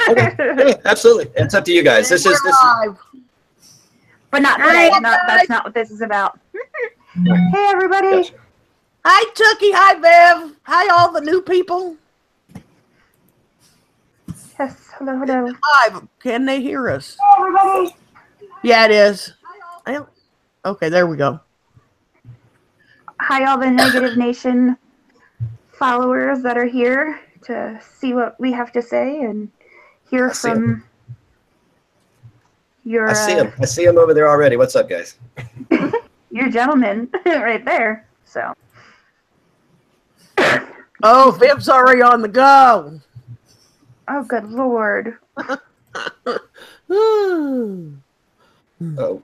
Okay. Yeah, absolutely. It's up to you guys. This is But not today. That's not what this is about. Hey, everybody. Gotcha. Hi, Tookie. Hi, Bev. Hi, all the new people. Yes, hello. Hi. Can they hear us? Hey, everybody. Yeah, it is. Okay, there we go. Hi, all the Negative Nation followers that are here to see what we have to say and hear from your... I see him over there already. What's up, guys? your gentleman right there. So. Oh, Viv's already on the go. Oh, good Lord. Oh,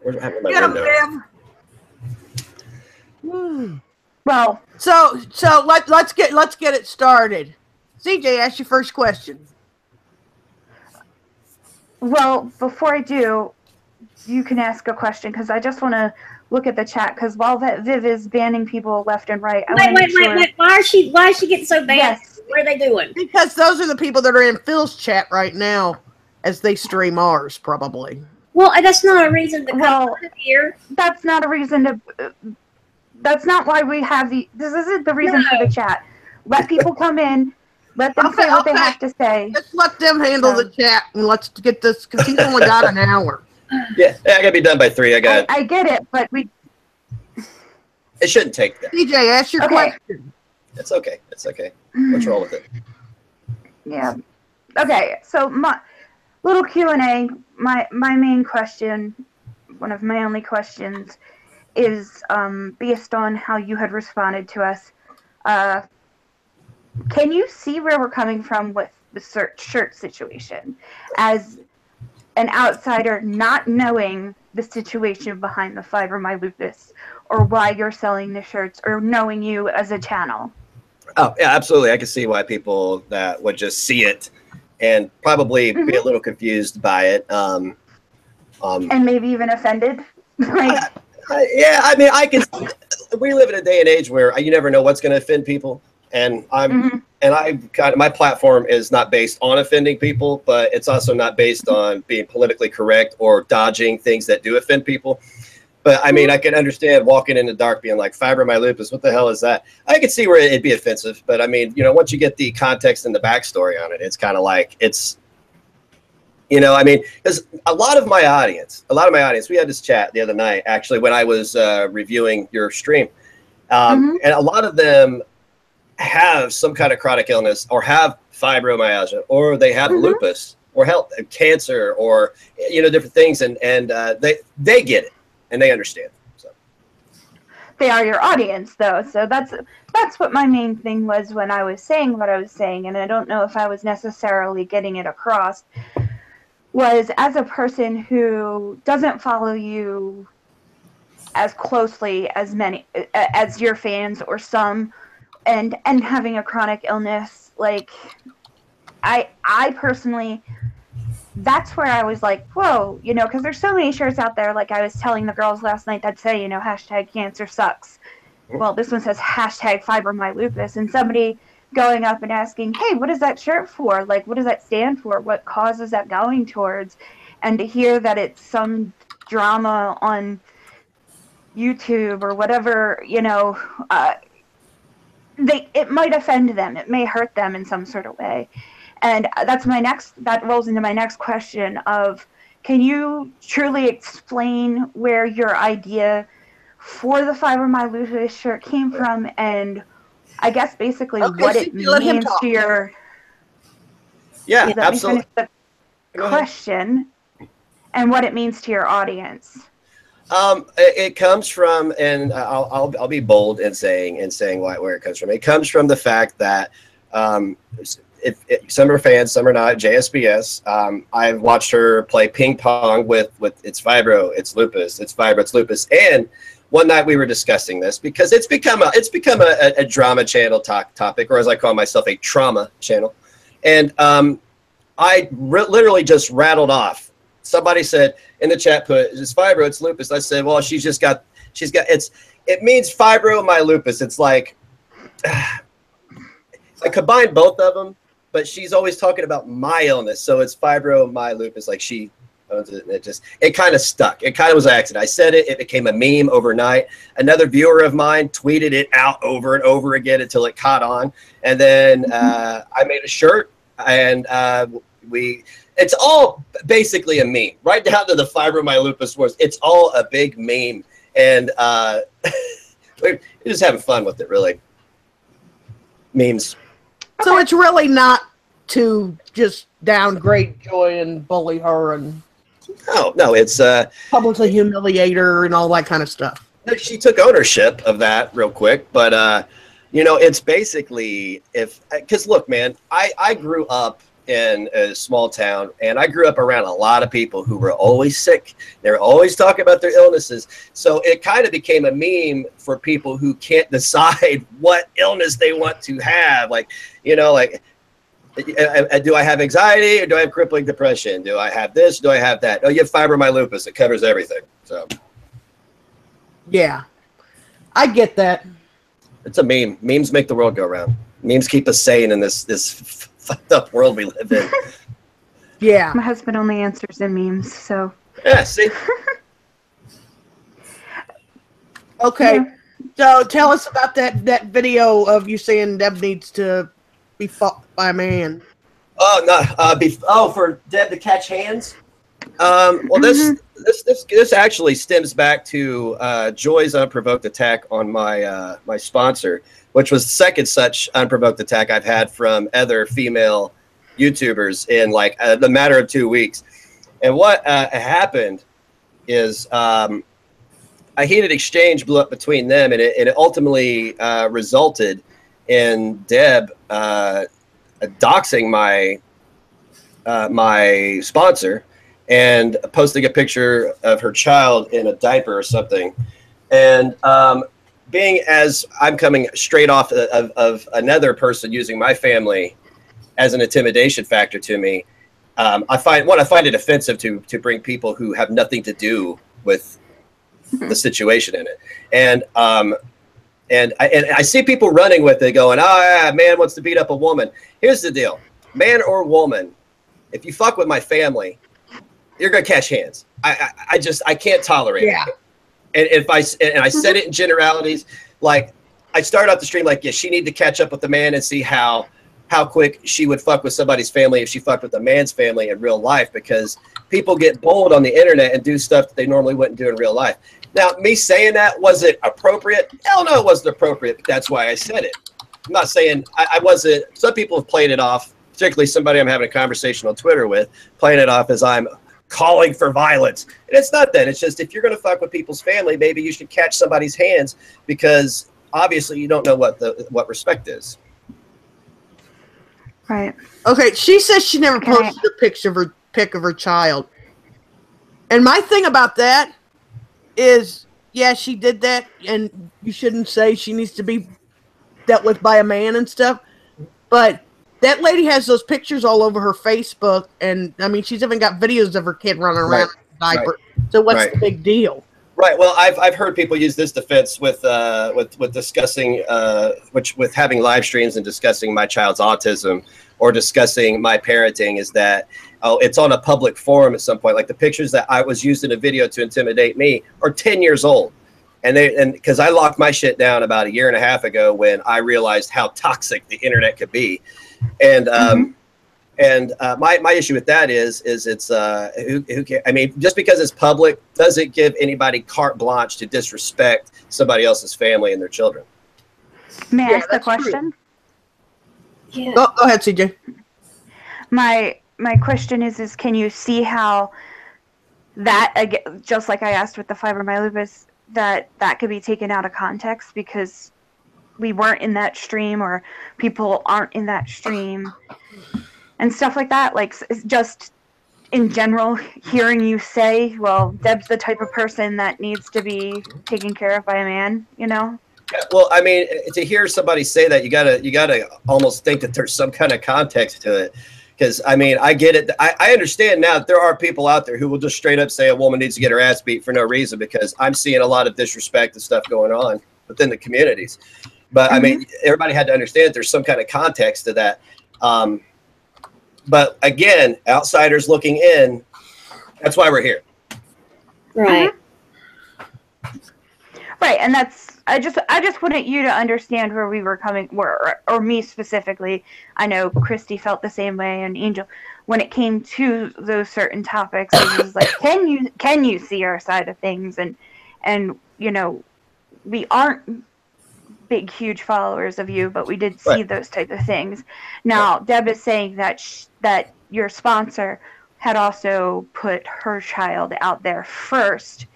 where's my window? Well, so let's get it started. CJ, ask your first question. Well, before I do, you can ask a question because I just want to look at the chat because while that Viv is banning people left and right, wait. Why is she getting so bad? Yes. What are they doing? Because those are the people that are in Phil's chat right now as they stream ours, probably. Well, that's not a reason to come here. That's not a reason to. That's not why we have the. This isn't the reason for the chat. Let people come in. Let them say what they have to say. Let's let them handle the chat and let's get this because he's only got an hour. Yeah, I gotta be done by 3. I get it, but we. It shouldn't take that. CJ, ask your question. It's okay. It's okay. Let's roll with it. Yeah. Okay. So my little Q&A. My main question, one of my only questions, is based on how you had responded to us. Can you see where we're coming from with the shirt situation? As an outsider not knowing the situation behind the fibromylupus or why you're selling the shirts or knowing you as a channel. Oh, yeah, absolutely. I can see why people that would just see it and probably be a little confused by it. And maybe even offended. Yeah, I mean, we live in a day and age where you never know what's going to offend people. And my platform is not based on offending people, but it's also not based on being politically correct or dodging things that do offend people. But I mean, I can understand walking in the dark being like, fibromylupus, what the hell is that? I could see where it'd be offensive. But I mean, once you get the context and the backstory on it, it's kind of like I mean, because a lot of my audience, we had this chat the other night, actually, when I was reviewing your stream. And a lot of them have some kind of chronic illness or have fibromyalgia or they have lupus or cancer or, different things. And they get it and they understand. So they are your audience though. So that's what my main thing was when I was saying what I was saying. And I don't know if I was necessarily getting it across. Was as a person who doesn't follow you as closely as your fans or some, and having a chronic illness, like I personally, that's where I was like, whoa, because there's so many shirts out there. Like I was telling the girls last night that say, hashtag cancer sucks. Well, this one says hashtag fibromylupus, and somebody going up and asking, hey, what is that shirt for? Like, what does that stand for? What cause is that going towards? And to hear that it's some drama on YouTube or whatever, it might offend them. It may hurt them in some sort of way. And that rolls into my next question of, can you truly explain where your idea for the fibromylupus shirt came from, and I guess basically what it means to your... Yeah, absolutely. Let me finish the question and what it means to your audience. It comes from, and I'll be bold in saying where it comes from. It comes from the fact that if some are fans, some are not. JSBS. I've watched her play ping pong with it's fibro, it's lupus, it's fibro, it's lupus, and one night we were discussing this because it's become a drama channel topic, or as I call myself, a trauma channel. And I literally just rattled off. Somebody said in the chat, it's fibro, it's lupus. I said, well, it means fibromylupus. It's like, I combined both of them but she's always talking about my illness. So it's fibromylupus, like she owns it. And it kind of stuck. It kind of was an accident. I said it. It became a meme overnight. Another viewer of mine tweeted it out over and over again until it caught on. And then I made a shirt, and it's all basically a meme, right down to the fibromylupus wars. It's all a big meme, and we're just having fun with it, really. Memes. So it's really not to just downgrade Joy and bully her and No, it's publicly humiliate her and all that kind of stuff. She took ownership of that real quick, but you know, it's basically because look, man, I grew up in a small town, and I grew up around a lot of people who were always sick. They were always talking about their illnesses. So it kind of became a meme for people who can't decide what illness they want to have. Like, you know, like, do I have anxiety, or do I have crippling depression? Do I have this? Do I have that? Oh, you have fibromylupus. It covers everything. So, yeah, I get that. It's a meme. Memes make the world go round. Memes keep us sane in this fucked up world we live in. Yeah. My husband only answers in memes, so. Yeah, see? Okay. Yeah. So tell us about that video of you saying Deb needs to be fought by a man. Oh, no. For Deb to catch hands? Well, this actually stems back to Joy's unprovoked attack on my sponsor, which was the second such unprovoked attack I've had from other female YouTubers in like the matter of 2 weeks. And what happened is a heated exchange blew up between them, and it ultimately resulted in Deb doxing my sponsor and posting a picture of her child in a diaper or something. And being as I'm coming straight off of another person using my family as an intimidation factor to me, I find it offensive to bring people who have nothing to do with the situation in it. And I see people running with it going, oh, yeah, man wants to beat up a woman. Here's the deal. Man or woman, if you fuck with my family, you're going to catch hands. I can't tolerate it. And I said it in generalities, like I started off the stream like, yeah, she need to catch up with the man and see how quick she would fuck with somebody's family if she fucked with a man's family in real life, because people get bold on the internet and do stuff that they normally wouldn't do in real life. Now, me saying that, was it appropriate? Hell no, it wasn't appropriate. But that's why I said it. I'm not saying I wasn't. Some people have played it off, particularly somebody I'm having a conversation on Twitter with, playing it off as I'm calling for violence. And it's not that. It's just, if you're going to fuck with people's family, maybe you should catch somebody's hands, because obviously you don't know what respect is. Right. Okay, she says she never posted a pic of her child. And my thing about that is, yeah, she did that, and you shouldn't say she needs to be dealt with by a man and stuff. But that lady has those pictures all over her Facebook, and I mean, she's even got videos of her kid running around in a diaper. Right. So what's the big deal? Right. Well, I've heard people use this defense with discussing with having live streams and discussing my child's autism or discussing my parenting, is that, oh, it's on a public forum at some point. Like the pictures that I was used in a video to intimidate me are 10 years old. And because I locked my shit down about 1.5 years ago when I realized how toxic the internet could be. And my issue with that is it's who can, I mean, just because it's public doesn't give anybody carte blanche to disrespect somebody else's family and their children. May I ask the question? Yeah. Go ahead, CJ. My question is can you see how that, just like I asked with the fibromylupus, that could be taken out of context because we weren't in that stream, or people aren't in that stream and stuff like that? Like, just in general, hearing you say, well, Deb's the type of person that needs to be taken care of by a man, you know? Yeah, well, I mean, to hear somebody say that, you gotta almost think that there's some kind of context to it. Because, I mean, I get it. I understand now that there are people out there who will just straight up say a woman needs to get her ass beat for no reason, because I'm seeing a lot of disrespect and stuff going on within the communities. But, I mean, everybody had to understand that there's some kind of context to that. But again, outsiders looking in, that's why we're here. Right. Right, and that's I just wanted you to understand where we were coming, or me specifically. I know Christy felt the same way, and Angel, when it came to those certain topics, it was like, can you see our side of things? And you know, we aren't big, huge followers of you, but we did see those type of things. Now, Deb is saying that that your sponsor had also put her child out there first.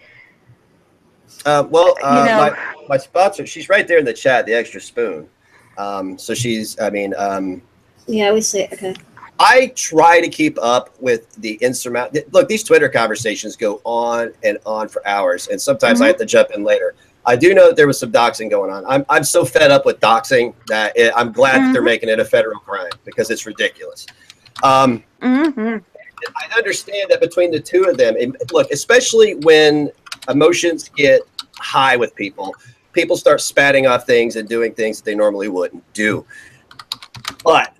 My sponsor, she's right there in the chat, the extra spoon. So she's, Yeah, we see it. Okay. I try to keep up with the insurmountable. Look, these Twitter conversations go on and on for hours, and sometimes I have to jump in later. I do know that there was some doxing going on. I'm so fed up with doxing that I'm glad that they're making it a federal crime because it's ridiculous. I understand that between the two of them, and look, especially when emotions get high with people, people start spatting off things and doing things that they normally wouldn't do. But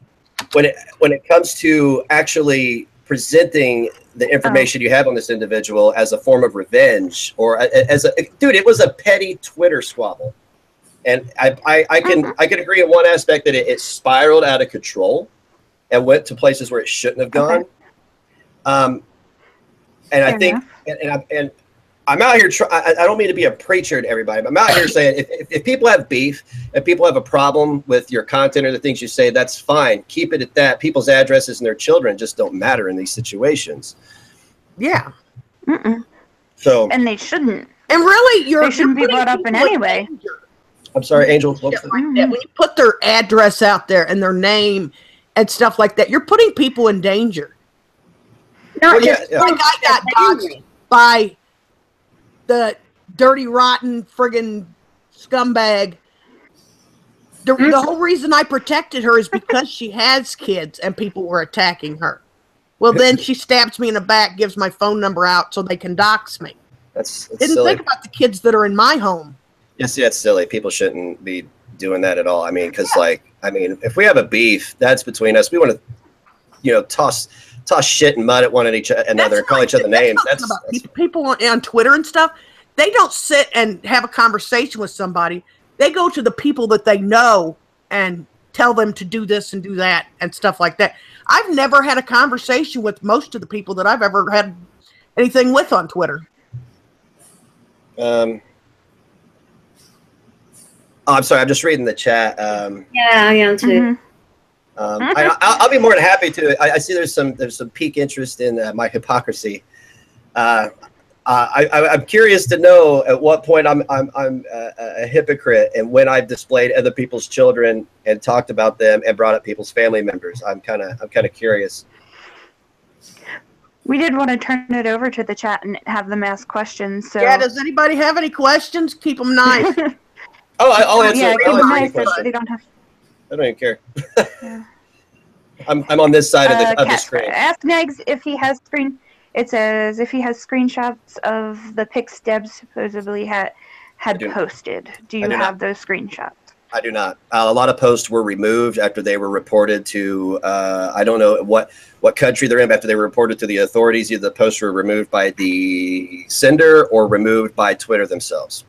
when it comes to actually presenting the information you have on this individual as a form of revenge, or it was a petty Twitter squabble, and I can agree in one aspect that it spiraled out of control and went to places where it shouldn't have gone. And I think, and I'm out here. I don't mean to be a preacher to everybody, but I'm out here saying if people have beef and people have a problem with your content or the things you say, that's fine. Keep it at that. People's addresses and their children just don't matter in these situations. Yeah. So, and they shouldn't. And really, they shouldn't be brought up in any way. I'm sorry, Angel. Like that. When you put their address out there and their name and stuff like that, you're putting people in danger. Like I got doxxed by the dirty, rotten, friggin' scumbag. The whole reason I protected her is because she has kids and people were attacking her. Well, then she stabs me in the back, gives my phone number out so they can dox me. That's Didn't silly. think about the kids that are in my home. Yes, that's silly. People shouldn't be doing that at all. I mean, because if we have a beef, that's between us. We want to, toss shit and mud at one another and call each other names. That's people on Twitter and stuff. They don't sit and have a conversation with somebody. They go to the people that they know and tell them to do this and do that and stuff like that. I've never had a conversation with most of the people that I've ever had anything with on Twitter. I'm sorry. I'm just reading the chat. Yeah, I am too. I'll be more than happy to. I see there's some peak interest in my hypocrisy. I'm curious to know at what point I'm a hypocrite and when I've displayed other people's children and talked about them and brought up people's family members. I'm kind of curious. We did want to turn it over to the chat and have them ask questions. So yeah, does anybody have any questions? Keep them nice. I'll answer. Yeah, I'll answer any nice. questions. They don't have. I don't even care. I'm on this side of the screen. Ask Negs if he has screen. It says if he has screenshots of the pics Deb supposedly had posted. Do you have those screenshots? I do not. A lot of posts were removed after they were reported to, I don't know what country they're in, but after they were reported to the authorities. Either the posts were removed by the sender or removed by Twitter themselves.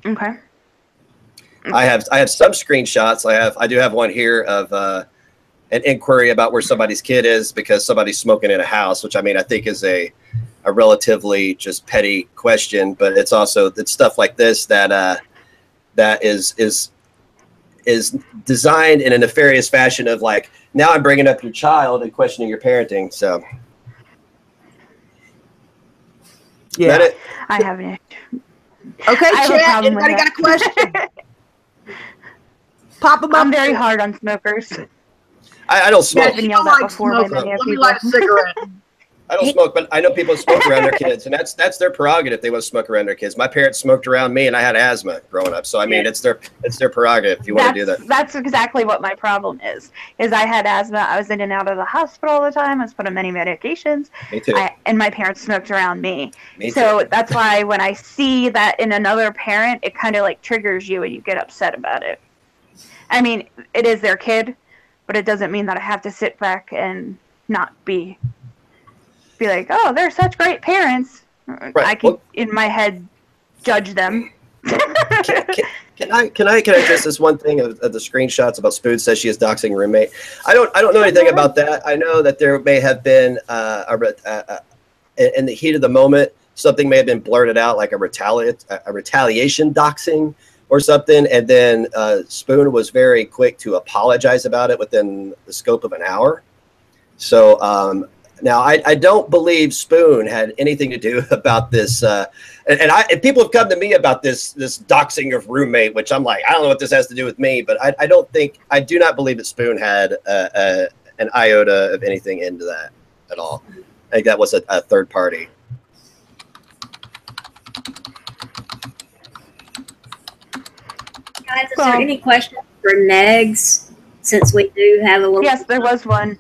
Okay. I have some screenshots. I do have one here of an inquiry about where somebody's kid is because somebody's smoking in a house, which I think is a relatively just petty question, but it's stuff like this that is designed in a nefarious fashion of like, now I'm bringing up your child and questioning your parenting. So yeah, I haven't. Okay, chat. Anybody got a question? Pop them up. I'm very hard on smokers. I don't smoke. I've been yelled at before by many people. Let me light a cigarette. I don't smoke, but I know people smoke around their kids, and that's their prerogative. They want to smoke around their kids. My parents smoked around me, and I had asthma growing up. So it's their prerogative if you want to do that. That's exactly what my problem is. I had asthma. I was in and out of the hospital all the time. I was put on many medications. Me too. And my parents smoked around me. So that's why when I see that in another parent, it kind of like triggers you, and you get upset about it. It is their kid, but it doesn't mean that I have to sit back and not be like, oh, they're such great parents. Right. I can, in my head, judge them. Can I address this one thing of the screenshots about Spoon says she is doxing roommate? I don't know anything about that. I know that there may have been in the heat of the moment, something may have been blurted out, like a retaliation doxing or something, and then Spoon was very quick to apologize about it within the scope of an hour. So now I don't believe Spoon had anything to do about this, and people have come to me about this doxing of roommate, which I'm like, I don't know what this has to do with me, but I do not believe that Spoon had an iota of anything into that at all. I think that was a third party. Guys, is there any questions for Negs? Since we do have a little. Yes, there was one.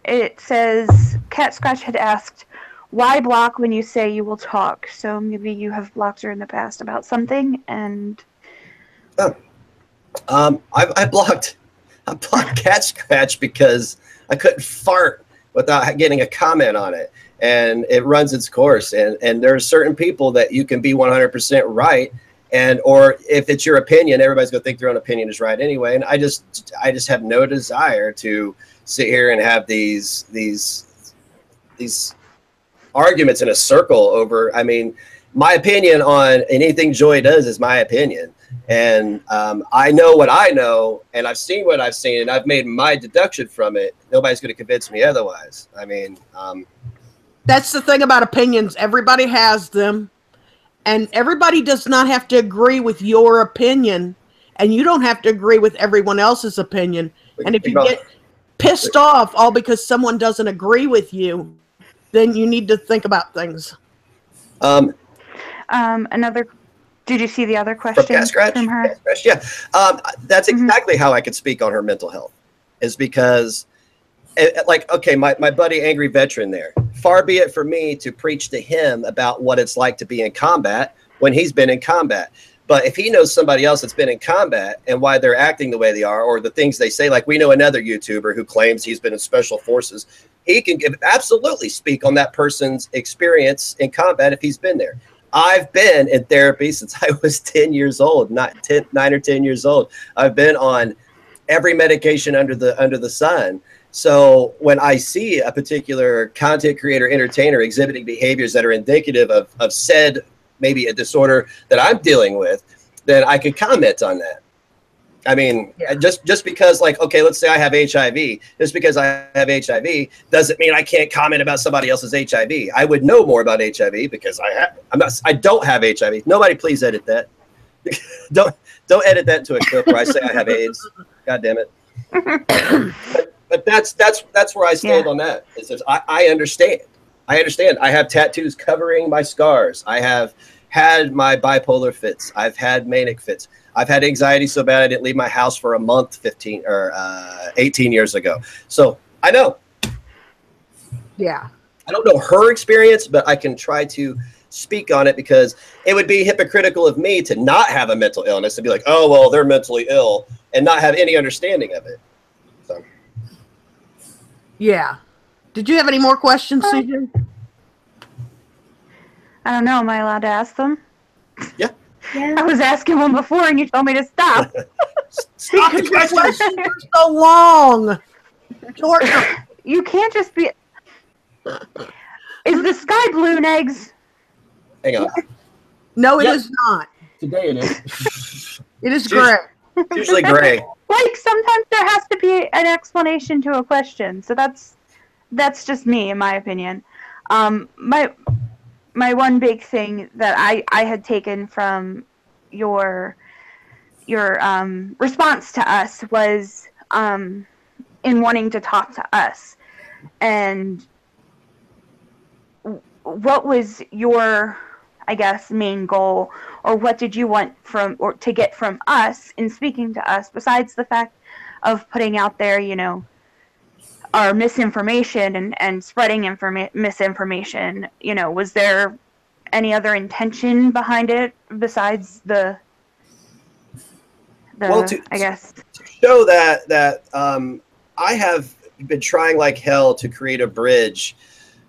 It says Cat Scratch had asked, "Why block when you say you will talk?" So maybe you have blocked her in the past about something, and. I blocked Cat Scratch because I couldn't fart without getting a comment on it, and it runs its course. And there are certain people that you can be 100% right. Or if it's your opinion, everybody's gonna think their own opinion is right anyway. And I just have no desire to sit here and have these arguments in a circle over. I mean, my opinion on anything Joy does is my opinion, and I know what I know, and I've seen what I've seen, and I've made my deduction from it. Nobody's gonna convince me otherwise. I mean, that's the thing about opinions. Everybody has them. And everybody does not have to agree with your opinion, and you don't have to agree with everyone else's opinion. And if you get pissed off all because someone doesn't agree with you, then you need to think about things. Did you see the other question from her? Yeah. That's exactly how I could speak on her mental health, is because, like, okay, my buddy Angry Veteran there, far be it for me to preach to him about what it's like to be in combat when he's been in combat. But if he knows somebody else that's been in combat and why they're acting the way they are, or the things they say, like we know another YouTuber who claims he's been in special forces, he can absolutely speak on that person's experience in combat if he's been there. I've been in therapy since I was 10 years old, 9 or 10 years old. I've been on every medication under the sun. So when I see a particular content creator, entertainer exhibiting behaviors that are indicative of said maybe a disorder that I'm dealing with, then I could comment on that. I mean, just because, like, okay, let's say I have HIV. Just because I have HIV doesn't mean I can't comment about somebody else's HIV. I would know more about HIV because I don't have HIV. Nobody please edit that. Don't edit that into a clip where I say I have AIDS. God damn it. But that's where I stand on that. It says I understand. I understand. I have tattoos covering my scars. I have had my bipolar fits. I've had manic fits. I've had anxiety so bad I didn't leave my house for a month 15 or 18 years ago. So I know. Yeah. I don't know her experience, but I can try to speak on it, because it would be hypocritical of me to not have a mental illness and be like, oh, well, they're mentally ill, and not have any understanding of it. So. Yeah. Did you have any more questions, CJ? I don't know. Am I allowed to ask them? Yeah. I was asking one before, and you told me to stop. Stop the questions are so long. You can't just be. Is the sky blue, Negs? Hang on. No, it is not. Today it is. It is gray. It's usually gray. Like, sometimes there has to be an explanation to a question. So that's just me, in my opinion. My one big thing that I had taken from your response to us was in wanting to talk to us. And what was your, I guess, main goal, or what did you want to get from us in speaking to us, besides the fact of putting out there, our misinformation and spreading misinformation? Was there any other intention behind it besides I guess? show that I have been trying like hell to create a bridge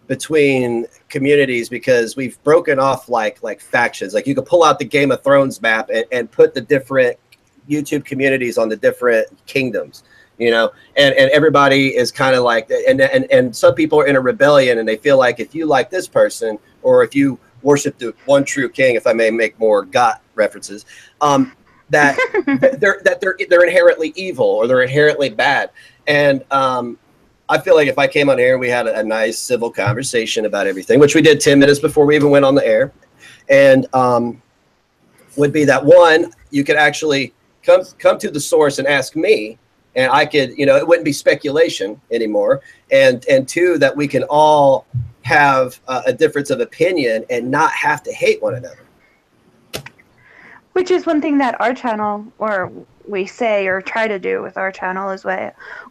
between communities, because we've broken off like factions. Like you could pull out the Game of Thrones map and put the different YouTube communities on the different kingdoms, you know, and everybody is kind of like, and some people are in a rebellion, and they feel like if you like this person, or if you worship the one true king, if I may make more God references, that they're inherently evil, or they're inherently bad. And I feel like if I came on air and we had a nice civil conversation about everything, which we did 10 minutes before we even went on the air, and would be that, one, you could actually come to the source and ask me, and I could, you know, it wouldn't be speculation anymore. And two, that we can all have a difference of opinion and not have to hate one another. Which is one thing that our channel, or we say or try to do with our channel, is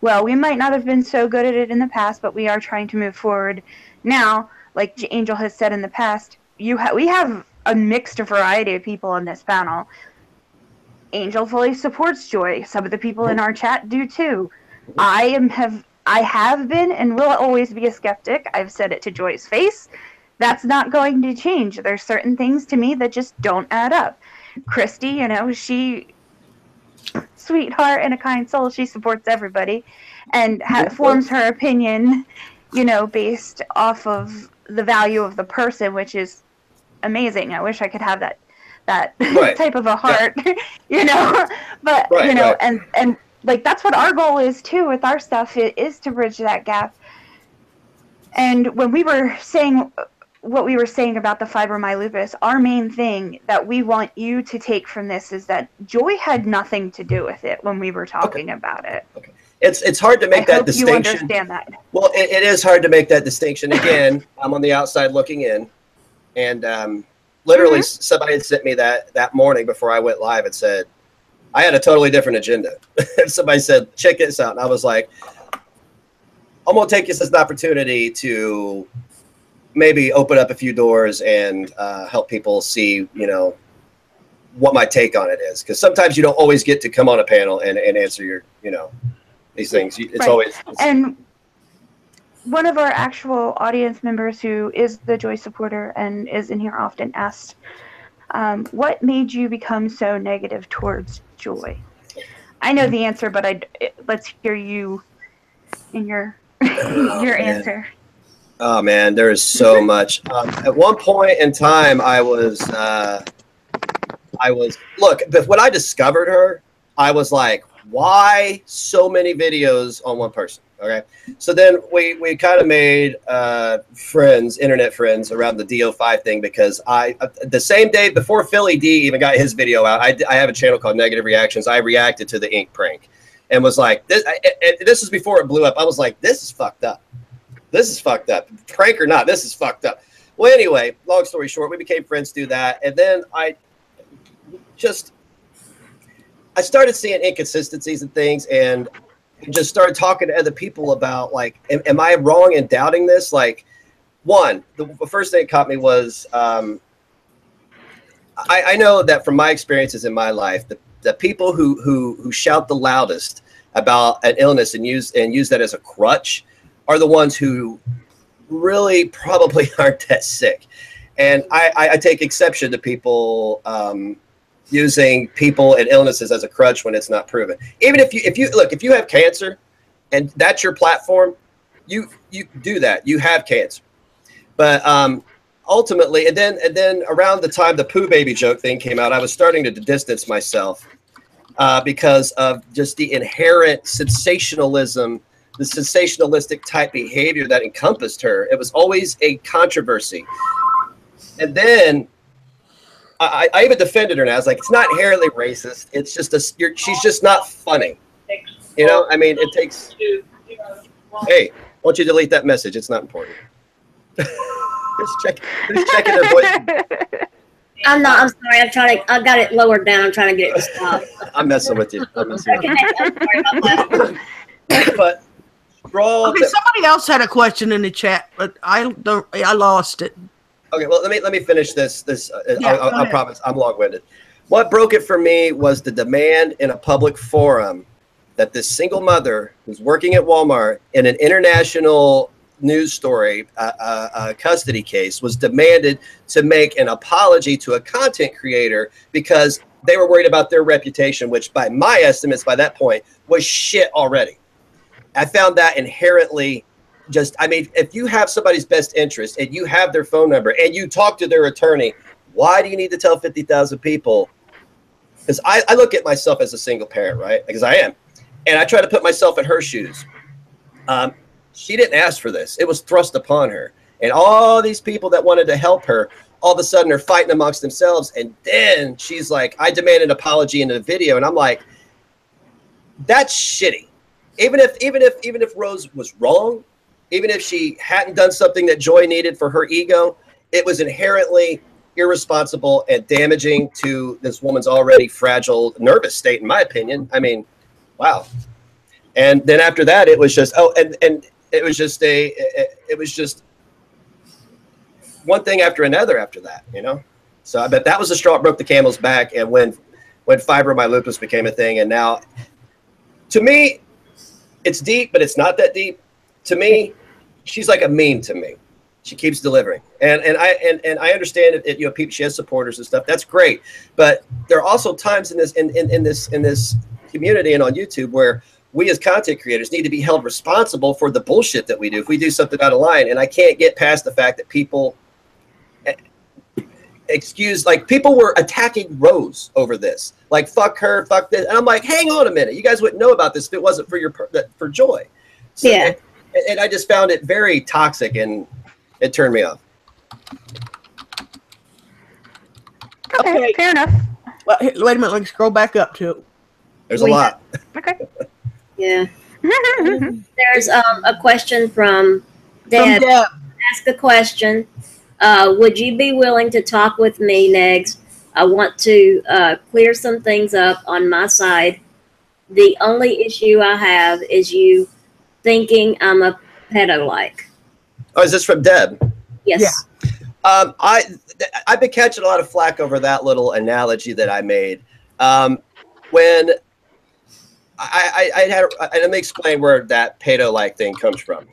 well, we might not have been so good at it in the past, but we are trying to move forward now. Like Angel has said in the past, we have a mixed variety of people on this panel. Angel fully supports Joy. Some of the people in our chat do too. I have been and will always be a skeptic. I've said it to Joy's face. That's not going to change. There's certain things to me that just don't add up. Christy, you know, she, sweetheart and a kind soul, she supports everybody and forms her opinion, you know, based off of the value of the person, which is amazing. I wish I could have that right. type of a heart, yeah. You know, but right, you know, right. and like that's what our goal is too with our stuff, it is to bridge that gap. And when we were saying what we were saying about the fibromylupus, our main thing that we want you to take from this is that Joy had nothing to do with it when we were talking about it. Okay. It's hard to make that distinction. You understand that. Well, it is hard to make that distinction. Again, I'm on the outside looking in, and literally somebody had sent me that morning before I went live and said, I had a totally different agenda. Somebody said, check this out. And I was like, I'm going to take this as an opportunity to maybe open up a few doors and help people see, you know, what my take on it is. Because sometimes you don't always get to come on a panel and answer your, you know, these things. It's right. always. And one of our actual audience members who is the Joy supporter and is in here often asked, what made you become so negative towards Joy? I know the answer, but let's hear you in your your answer. Oh man, there is so much. At one point in time, I was look, but when I discovered her, I was like, why so many videos on one person? Okay, so then we kind of made friends, internet friends, around the DO5 thing, because the same day before Philly D even got his video out, I have a channel called Negative Reactions. I reacted to the ink prank and was like, this is before it blew up. I was like, this is fucked up. This is fucked up. Prank or not, this is fucked up. Well, anyway, long story short, we became friends through that, and then I started seeing inconsistencies and things, and just started talking to other people about, like, am I wrong in doubting this? Like, one, the first thing that caught me was I know that from my experiences in my life, the people who shout the loudest about an illness and use that as a crutch are the ones who really probably aren't that sick. And I take exception to people using people and illnesses as a crutch when it's not proven. Even if you have cancer and that's your platform, you do that. You have cancer. But ultimately, and then around the time the poo baby joke thing came out, I was starting to distance myself because of just the inherent sensationalism, the sensationalistic type behavior that encompassed her. It was always a controversy. And then I even defended her, and I was like, it's not inherently racist. It's just she's just not funny. You know, I mean, it takes. Hey, why don't you delete that message? It's not important. just checking their voice. I'm sorry. I got it lowered down. I'm trying to get it to stop. I'm messing with you. Okay, I'm sorry about that. But okay, somebody else had a question in the chat, but I lost it. Okay, well, let me finish this. I promise I'm long-winded. What broke it for me was the demand in a public forum that this single mother who's working at Walmart in an international news story, a custody case, was demanded to make an apology to a content creator because they were worried about their reputation, which by my estimates by that point was shit already. I found that inherently just, I mean, if you have somebody's best interest and you have their phone number and you talk to their attorney, why do you need to tell 50,000 people? Because I look at myself as a single parent, right? Because I am. And I try to put myself in her shoes. She didn't ask for this. It was thrust upon her. And all these people that wanted to help her, all of a sudden are fighting amongst themselves. And then she's like, I demand an apology in the video. And I'm like, that's shitty. Even if Rose was wrong, even if she hadn't done something that Joy needed for her ego, it was inherently irresponsible and damaging to this woman's already fragile nervous state, in my opinion. I mean, wow. And then after that, it was just, and it was just one thing after another after that, you know? So I bet that was the straw that broke the camel's back. And when fibromylupus became a thing, and now, to me, it's deep, but it's not that deep. To me, she's like a meme to me. She keeps delivering, and I understand it. You know, people, she has supporters and stuff. That's great, but there are also times in this community and on YouTube where we as content creators need to be held responsible for the bullshit that we do if we do something out of line. And I can't get past the fact that people people were attacking Rose over this, like fuck her, fuck this, and I'm like, hang on a minute, you guys wouldn't know about this if it wasn't for Joy. So, yeah, and I just found it very toxic and it turned me off. Okay, fair enough. Well, wait a minute. Let me scroll back up to it. There's a lot. Okay. yeah. There's a question from Deb. Ask a question. Would you be willing to talk with me, Negs? I want to clear some things up on my side. The only issue I have is you thinking I'm a pedo-like. Oh, is this from Deb? Yes. Yeah. I've been catching a lot of flack over that little analogy that I made. When let me explain where that pedo-like thing comes from.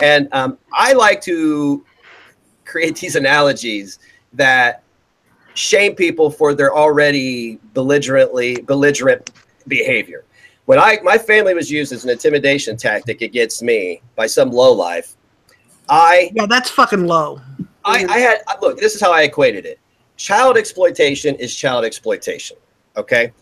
And I like to create these analogies that shame people for their already belligerent behavior. When my family was used as an intimidation tactic against me by some lowlife, yeah, that's fucking low. Look, this is how I equated it. Child exploitation is child exploitation. Okay.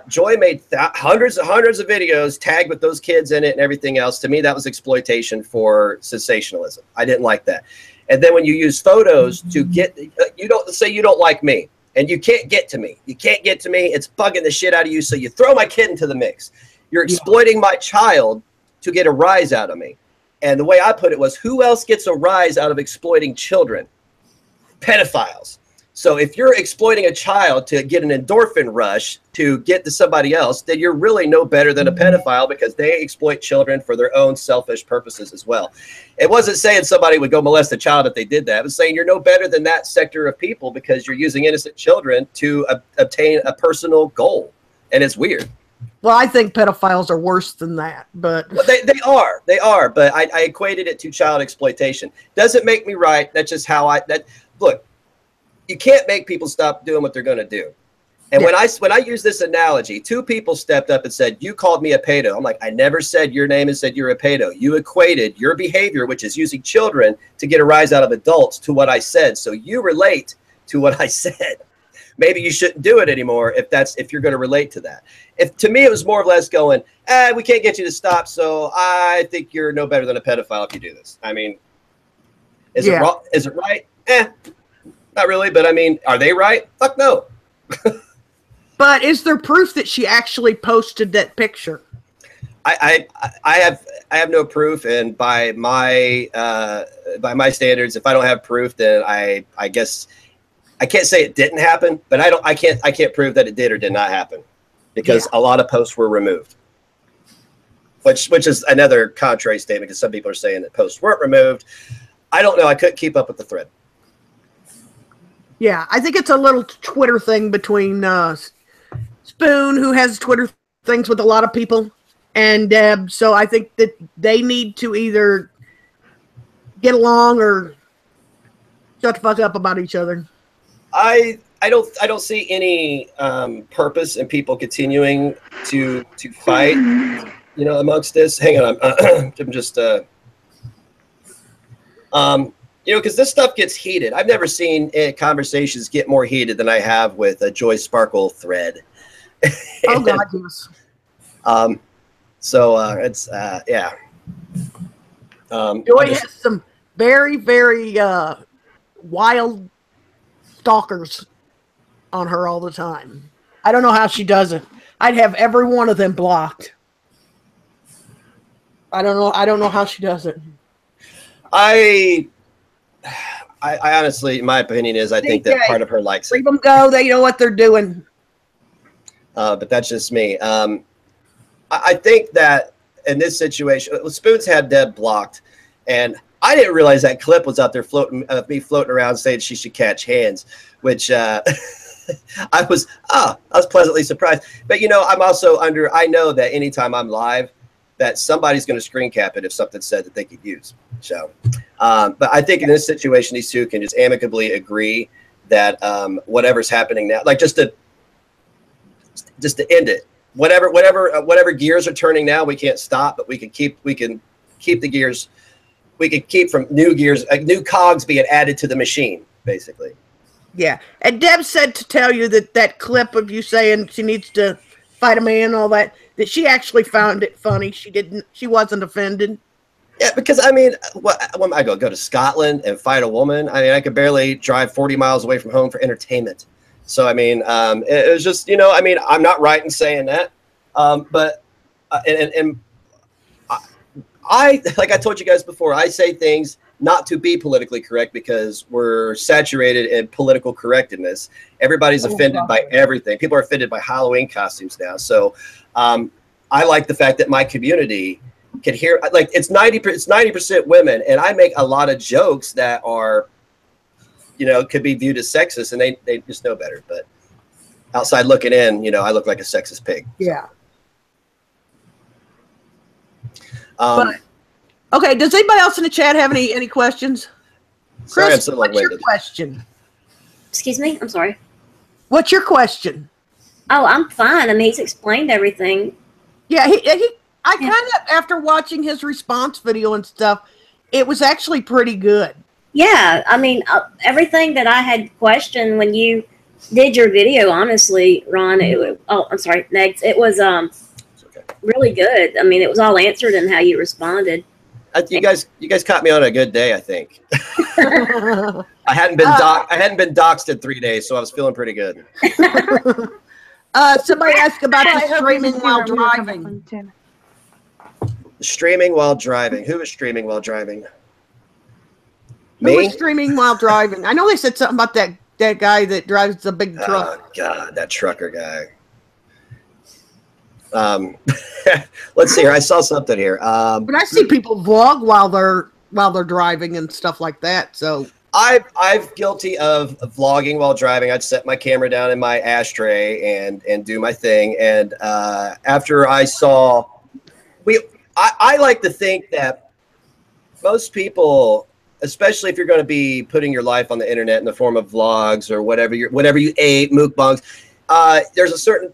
Joy made hundreds of videos tagged with those kids in it and everything else. To me, that was exploitation for sensationalism. I didn't like that. And then when you use photos to get, you don't like me and you can't get to me. You can't get to me. It's bugging the shit out of you. So you throw my kid into the mix. You're exploiting my child to get a rise out of me. And the way I put it was, who else gets a rise out of exploiting children? Pedophiles. So if you're exploiting a child to get an endorphin rush to get to somebody else, then you're really no better than a pedophile because they exploit children for their own selfish purposes as well. It wasn't saying somebody would go molest a child if they did that. It was saying you're no better than that sector of people because you're using innocent children to obtain a personal goal. And it's weird. Well, I think pedophiles are worse than that, but well, they are. But I equated it to child exploitation. Doesn't make me right. That's just how look. You can't make people stop doing what they're going to do. And when I use this analogy, two people stepped up and said, "You called me a pedo." I'm like, I never said your name and said you're a pedo. You equated your behavior, which is using children to get a rise out of adults, to what I said. So you relate to what I said. Maybe you shouldn't do it anymore if you're going to relate to that. If to me it was more or less going, we can't get you to stop, so I think you're no better than a pedophile if you do this. I mean, is it wrong? Is it right? Not really, but I mean, are they right? Fuck no. But is there proof that she actually posted that picture? I have no proof, and by my standards, if I don't have proof, then I guess I can't say it didn't happen, but I can't prove that it did or did not happen because a lot of posts were removed. Which is another contrary statement because some people are saying that posts weren't removed. I don't know. I couldn't keep up with the thread. Yeah, I think it's a little Twitter thing between Spoon, who has Twitter things with a lot of people, and Deb. So I think that they need to either get along or shut the fuck up about each other. I don't see any purpose in people continuing to fight, you know, amongst this. Hang on, I'm just you know, because this stuff gets heated. I've never seen conversations get more heated than I have with a Joy Sparkle thread. Oh God, yes. So it's yeah. Joy has some very, very wild stalkers on her all the time. I don't know how she does it. I'd have every one of them blocked. I don't know how she does it. I honestly, my opinion is, I think that part of her likes it. Leave them go. They know what they're doing. But that's just me. I think that in this situation, Spoons had Deb blocked, and I didn't realize that clip was out there floating, me floating around saying she should catch hands, which I was pleasantly surprised. But you know, I'm also I know that anytime I'm live, that somebody's going to screen cap it if something's said that they could use. So, but I think in this situation, these two can just amicably agree that whatever's happening now, like just to end it. Whatever gears are turning now, we can't stop, but we can keep the gears. We can keep from new gears, new cogs being added to the machine, basically. Yeah, and Deb said to tell you that clip of you saying she needs to fight a man, all that she actually found it funny. She wasn't offended. Yeah, because I mean, when I go to Scotland and fight a woman, I mean, I could barely drive 40 miles away from home for entertainment. So I mean, it was just, you know, I mean, I'm not right in saying that, but I like I told you guys before, I say things not to be politically correct because we're saturated in political correctness. Everybody's offended by everything. People are offended by Halloween costumes now. So I like the fact that my community can hear, like it's 90% women, and I make a lot of jokes that are, you know, could be viewed as sexist, and they just know better. But outside looking in, you know, I look like a sexist pig. Yeah. But, okay, does anybody else in the chat have any questions? Sorry, Chris, what's your question? Excuse me? I'm sorry. What's your question? Oh, I'm fine. I mean, he's explained everything. Yeah, I kind of, after watching his response video and stuff, it was actually pretty good. Yeah, I mean, everything that I had questioned when you did your video, honestly, Ron, I'm sorry, Negs, it was really good. I mean, it was all answered in how you responded. You guys caught me on a good day, I think. I hadn't been doxxed in 3 days, so I was feeling pretty good. Somebody asked about the streaming while driving. Streaming while driving. Who is streaming while driving? Me? Who was streaming while driving? I know they said something about that guy that drives the big truck. Oh God, that trucker guy. Let's see here. I saw something here. But I see people vlog while they're driving and stuff like that. So I'm guilty of vlogging while driving. I'd set my camera down in my ashtray and do my thing. And after I saw, I like to think that most people, especially if you're going to be putting your life on the internet in the form of vlogs or whatever you ate, mukbangs, there's a certain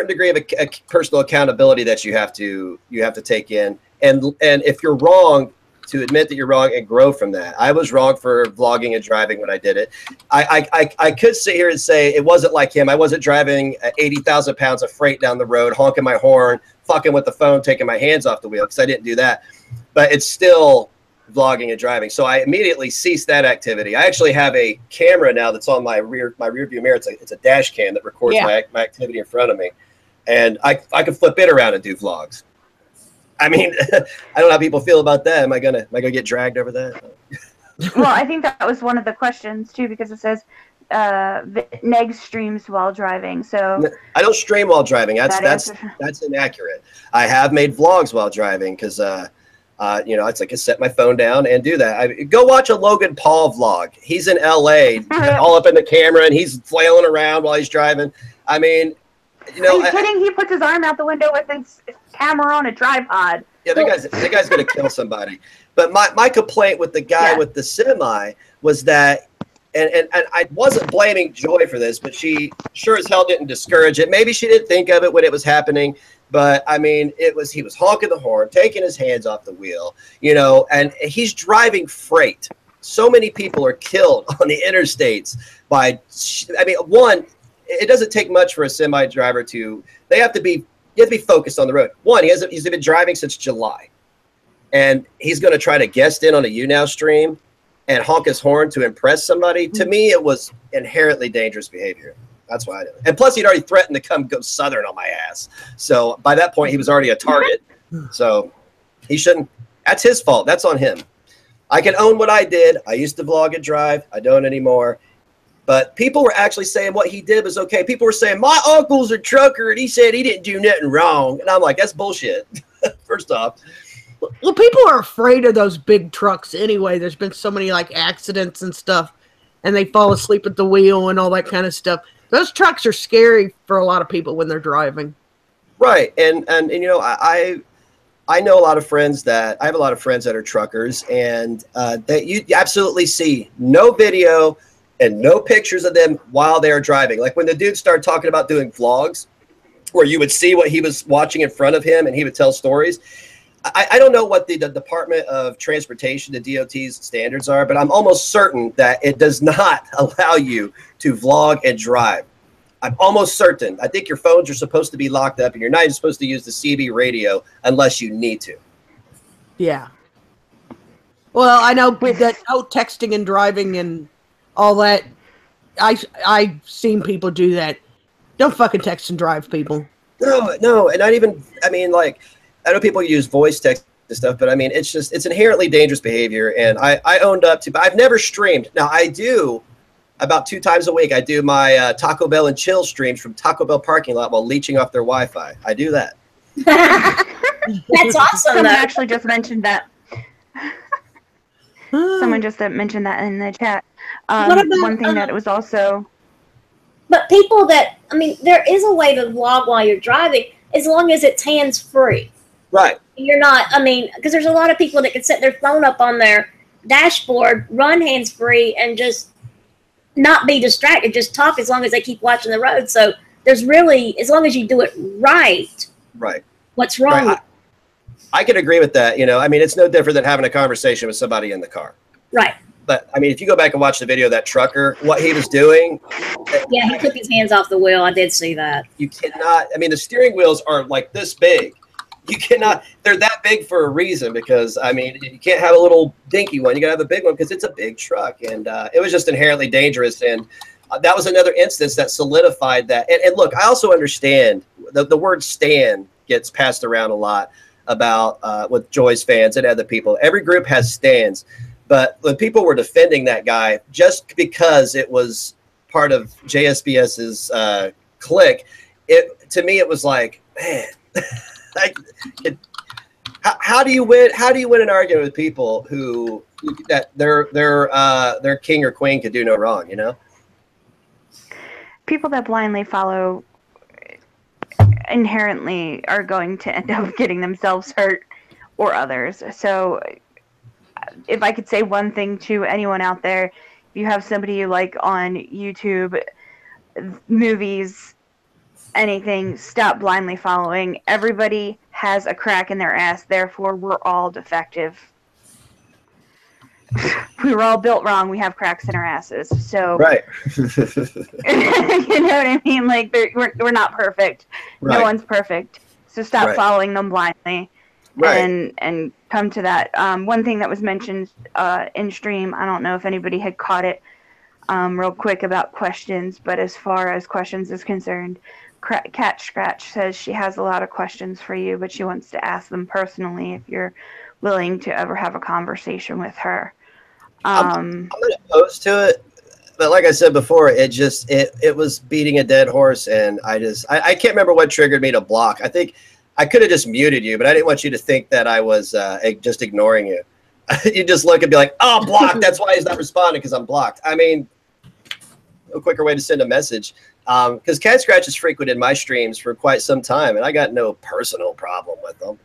degree of a personal accountability that you have to take in, and if you're wrong, to admit that you're wrong and grow from that. I was wrong for vlogging and driving when I did it. I could sit here and say it wasn't like him. I wasn't driving 80,000 pounds of freight down the road, honking my horn, fucking with the phone, taking my hands off the wheel, because I didn't do that. But it's still vlogging and driving. So I immediately ceased that activity. I actually have a camera now that's on my rear view mirror. It's a dash cam that records my activity in front of me, and I can flip it around and do vlogs. I mean, I don't know how people feel about that. Am I gonna get dragged over that? Well, I think that was one of the questions too, because it says Negs streams while driving. So I don't stream while driving. That's inaccurate. I have made vlogs while driving because you know, it's like I set my phone down and do that. Go watch a Logan Paul vlog. He's in LA, all up in the camera, and he's flailing around while he's driving. I mean, You know, are you kidding? He puts his arm out the window with his camera on a tripod. Yeah, that guy's going to kill somebody. But my complaint with the guy with the semi was that, and I wasn't blaming Joy for this, but she sure as hell didn't discourage it. Maybe she didn't think of it when it was happening, but I mean, he was honking the horn, taking his hands off the wheel, you know, and he's driving freight. So many people are killed on the interstates by, I mean, one, it doesn't take much for a semi driver you have to be focused on the road. One, he's been driving since July, and he's going to try to guest in on a YouNow stream and honk his horn to impress somebody. To me, it was inherently dangerous behavior. That's why I did it. And plus, he'd already threatened to go southern on my ass. So by that point, he was already a target. So he shouldn't. That's his fault. That's on him. I can own what I did. I used to vlog and drive. I don't anymore. But people were actually saying what he did was okay. People were saying, my uncle's a trucker, and he said he didn't do nothing wrong. And I'm like, that's bullshit, first off. Well, people are afraid of those big trucks anyway. There's been so many, like, accidents and stuff, and they fall asleep at the wheel and all that kind of stuff. Those trucks are scary for a lot of people when they're driving. Right. And you know, I know a lot of friends that are truckers, and that you absolutely see no video and no pictures of them while they're driving. Like when the dude started talking about doing vlogs where you would see what he was watching in front of him and he would tell stories. I don't know what the Department of Transportation, the DOT's standards are, but I'm almost certain that it does not allow you to vlog and drive. I'm almost certain. I think your phones are supposed to be locked up, and you're not even supposed to use the CB radio unless you need to. Yeah. Well, I know that texting and driving and all that. I've seen people do that. Don't fucking text and drive, people. No, and not even. I mean, like, I know people use voice text and stuff, but I mean, it's inherently dangerous behavior. And I owned up to, but I've never streamed. Now I do about 2 times a week. I do my Taco Bell and chill streams from Taco Bell parking lot while leeching off their Wi-Fi. I do that. That's awesome. Someone actually just mentioned that. Someone just mentioned that in the chat. What about, one thing that it was also. But people that, I mean, there is a way to vlog while you're driving as long as it's hands-free. Right. You're not, I mean, because there's a lot of people that can set their phone up on their dashboard, run hands-free, and just not be distracted, just talk as long as they keep watching the road. So there's really, as long as you do it right. Right. What's wrong? Right. I can agree with that. You know, I mean, it's no different than having a conversation with somebody in the car. Right. But I mean, if you go back and watch the video of that trucker, what he was doing. Yeah, he took his hands off the wheel. I did see that. You cannot, I mean, the steering wheels are like this big. You cannot, they're that big for a reason, because I mean, you can't have a little dinky one. You gotta have a big one because it's a big truck. And it was just inherently dangerous. And that was another instance that solidified that. And look, I also understand the word stan gets passed around a lot about with Joy's fans and other people. Every group has stans. But when people were defending that guy just because it was part of JSBS's clique, to me it was like, man, how do you win? How do you win an argument with people who that their king or queen could do no wrong? You know, people that blindly follow inherently are going to end up getting themselves hurt or others. So if I could say one thing to anyone out there, if you have somebody you like on YouTube, movies, anything, stop blindly following. Everybody has a crack in their ass, therefore we're all defective. We were all built wrong. We have cracks in our asses. So right. You know what I mean? Like we're not perfect. Right. No one's perfect. So stop following them blindly. Right. And come to that. One thing that was mentioned in stream, I don't know if anybody had caught it real quick about questions, but as far as questions is concerned, Cat Scratch says she has a lot of questions for you, but she wants to ask them personally if you're willing to ever have a conversation with her. I'm not opposed to it, but like I said before, it was beating a dead horse, and I can't remember what triggered me to block. I think I could have just muted you, but I didn't want you to think that I was just ignoring you. You just look and be like, oh, blocked. That's why he's not responding, because I'm blocked. I mean, no quicker way to send a message. because cat scratch has frequented my streams for quite some time, and I got no personal problem with them.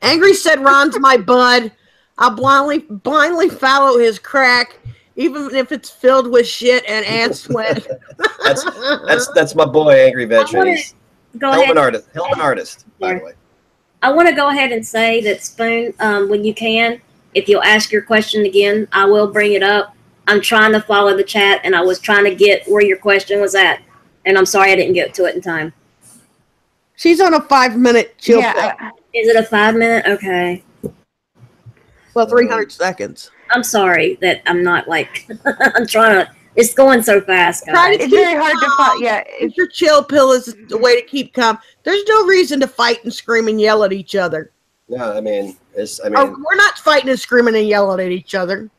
Angry said, "Ron's my bud. I'll blindly follow his crack, even if it's filled with shit and ant sweat." that's my boy, Angry Veteran. Hell of an artist, by the way. I want to go ahead and say that, Spoon, when you can, if you'll ask your question again, I will bring it up. I'm trying to follow the chat, and I was trying to get where your question was at, and I'm sorry I didn't get to it in time. She's on a 5-minute chill. Yeah. Is it a 5-minute? Okay. Well, 300 seconds. I'm sorry that I'm not like, I'm trying to, it's going so fast, guys. It's very hard to find. Yeah. If your chill pill is the way to keep calm, there's no reason to fight and scream and yell at each other. No, I mean, we're not fighting and screaming and yelling at each other.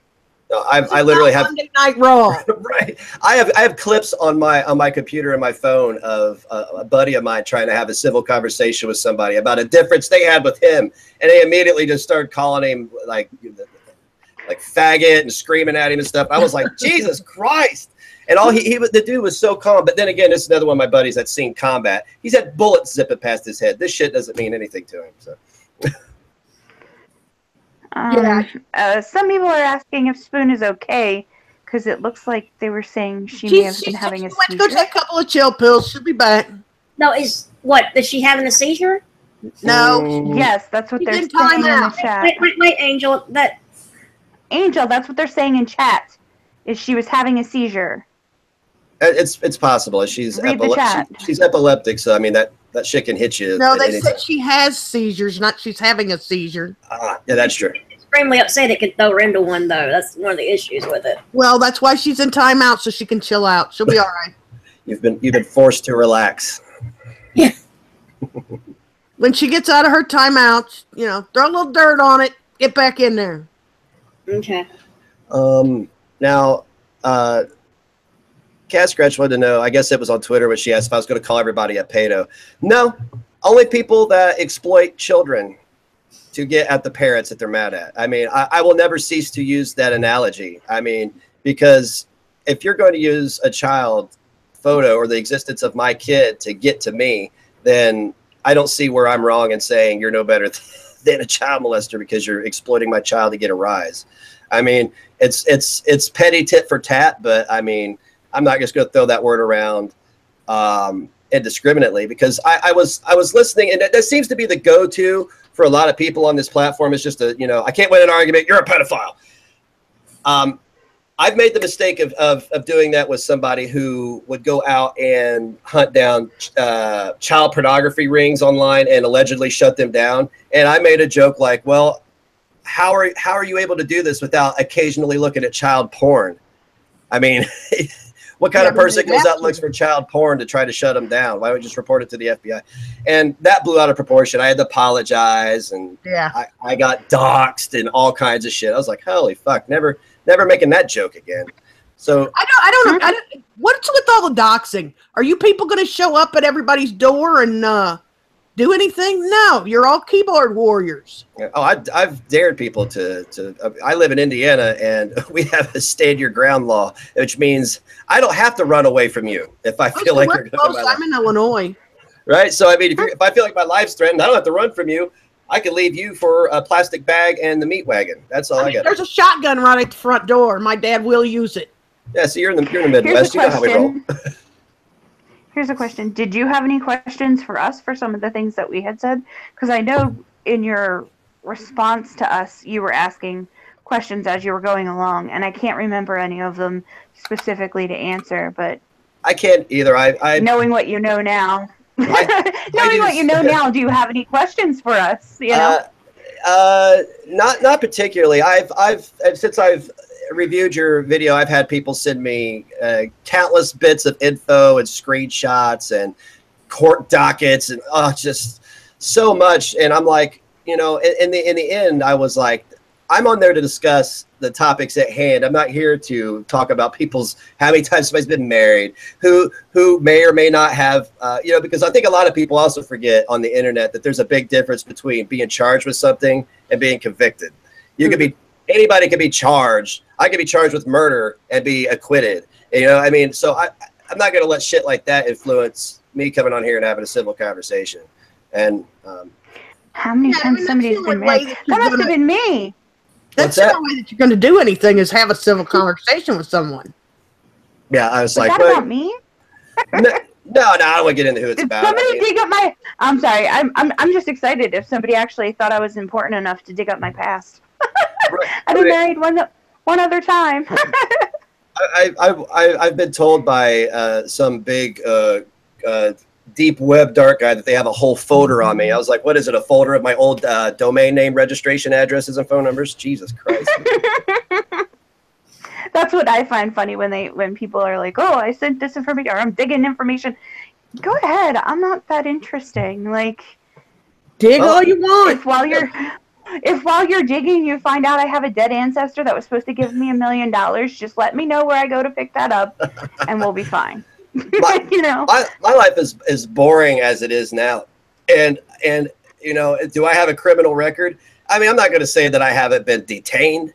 No, I literally have Monday Night Raw. Right. I have clips on my computer and my phone of a buddy of mine trying to have a civil conversation with somebody about a difference they had with him, and they immediately just started calling him like faggot and screaming at him and stuff. I was like, Jesus Christ! And all the dude was so calm. But then again, this is another one of my buddies that's seen combat. He's had bullets zipping past his head. This shit doesn't mean anything to him. So. Some people are asking if Spoon is okay because it looks like they were saying she may have been having a seizure. She went to go take a couple of chill pills. She'll be back. No, is she having a seizure? No. Yes, that's what they're saying in the chat. Wait, Angel. Angel, that's what they're saying in chat. Is she was having a seizure? It's possible. She's epileptic, so I mean that shit can hit you. No, they said she has seizures, not she's having a seizure. Yeah, that's true. Extremely upset it could throw her into one, though. That's one of the issues with it. Well, that's why she's in timeout, so she can chill out. She'll be all right. You've been forced to relax. Yeah. When she gets out of her timeout, throw a little dirt on it, get back in there. Okay. Now, Cat Scratch wanted to know, I guess it was on Twitter, but she asked if I was going to call everybody a pedo. No, only people that exploit children to get at the parents that they're mad at. I mean, I will never cease to use that analogy. I mean, because if you're going to use a child photo or the existence of my kid to get to me, then I don't see where I'm wrong in saying you're no better than a child molester because you're exploiting my child to get a rise. I mean, it's petty tit for tat, but I mean, I'm not just going to throw that word around indiscriminately because I was listening, and that seems to be the go-to for a lot of people on this platform. It's just I can't win an argument. You're a pedophile. I've made the mistake of doing that with somebody who would go out and hunt down child pornography rings online and allegedly shut them down. And I made a joke like, well, how are you able to do this without occasionally looking at child porn? I mean, what kind of person goes out and looks for child porn to try to shut them down? Why don't we just report it to the FBI? And that blew out of proportion. I had to apologize, and I got doxxed and all kinds of shit. I was like, holy fuck, never making that joke again. So I don't know. What's with all the doxing? Are you people going to show up at everybody's door and do anything? No, you're all keyboard warriors. Oh, I've dared people to I live in Indiana, and we have a stand your ground law, which means I don't have to run away from you if I feel like you're going to. I'm in Illinois. Right. So, I mean, if I feel like my life's threatened, I don't have to run from you. I can leave you for a plastic bag and the meat wagon. That's all I got. There's a shotgun right at the front door. My dad will use it. Yeah, so you're in the Midwest. You know how we roll. Here's a question. Did you have any questions for us for some of the things that we had said? Because I know in your response to us, you were asking questions as you were going along, and I can't remember any of them specifically to answer, but I can't either. I knowing what you know now. Knowing what you know now, do you have any questions for us? Not particularly. I've since I've reviewed your video, I've had people send me countless bits of info and screenshots and court dockets and just so much. And I'm like, in the end, I was like, I'm on there to discuss the topics at hand. I'm not here to talk about how many times somebody's been married, who may or may not have, because I think a lot of people also forget on the internet that there's a big difference between being charged with something and being convicted. You could be, anybody could be charged. I could be charged with murder and be acquitted. You know, I mean, so I'm not going to let shit like that influence me coming on here and having a civil conversation. And how many times somebody's been mad? That must have been me. That's the only way that you're going to do anything is have a civil conversation with someone. Yeah, I was like, that about me? No, I don't want to get into who it's about. Somebody dig up my. I'm sorry. I'm just excited if somebody actually thought I was important enough to dig up my past. I've been married one other time. I've been told by some big deep web dark guy that they have a whole folder on me. I was like, what is it? A folder of my old domain name registration addresses and phone numbers? Jesus Christ. That's what I find funny when people are like, oh, I sent this information or I'm digging information. Go ahead. I'm not that interesting. Like, dig all you want. If while you're digging you find out I have a dead ancestor that was supposed to give me $1 million, just let me know where I go to pick that up and we'll be fine. You know, my life is boring as it is now. And you know, do I have a criminal record? I mean, I'm not going to say that I haven't been detained.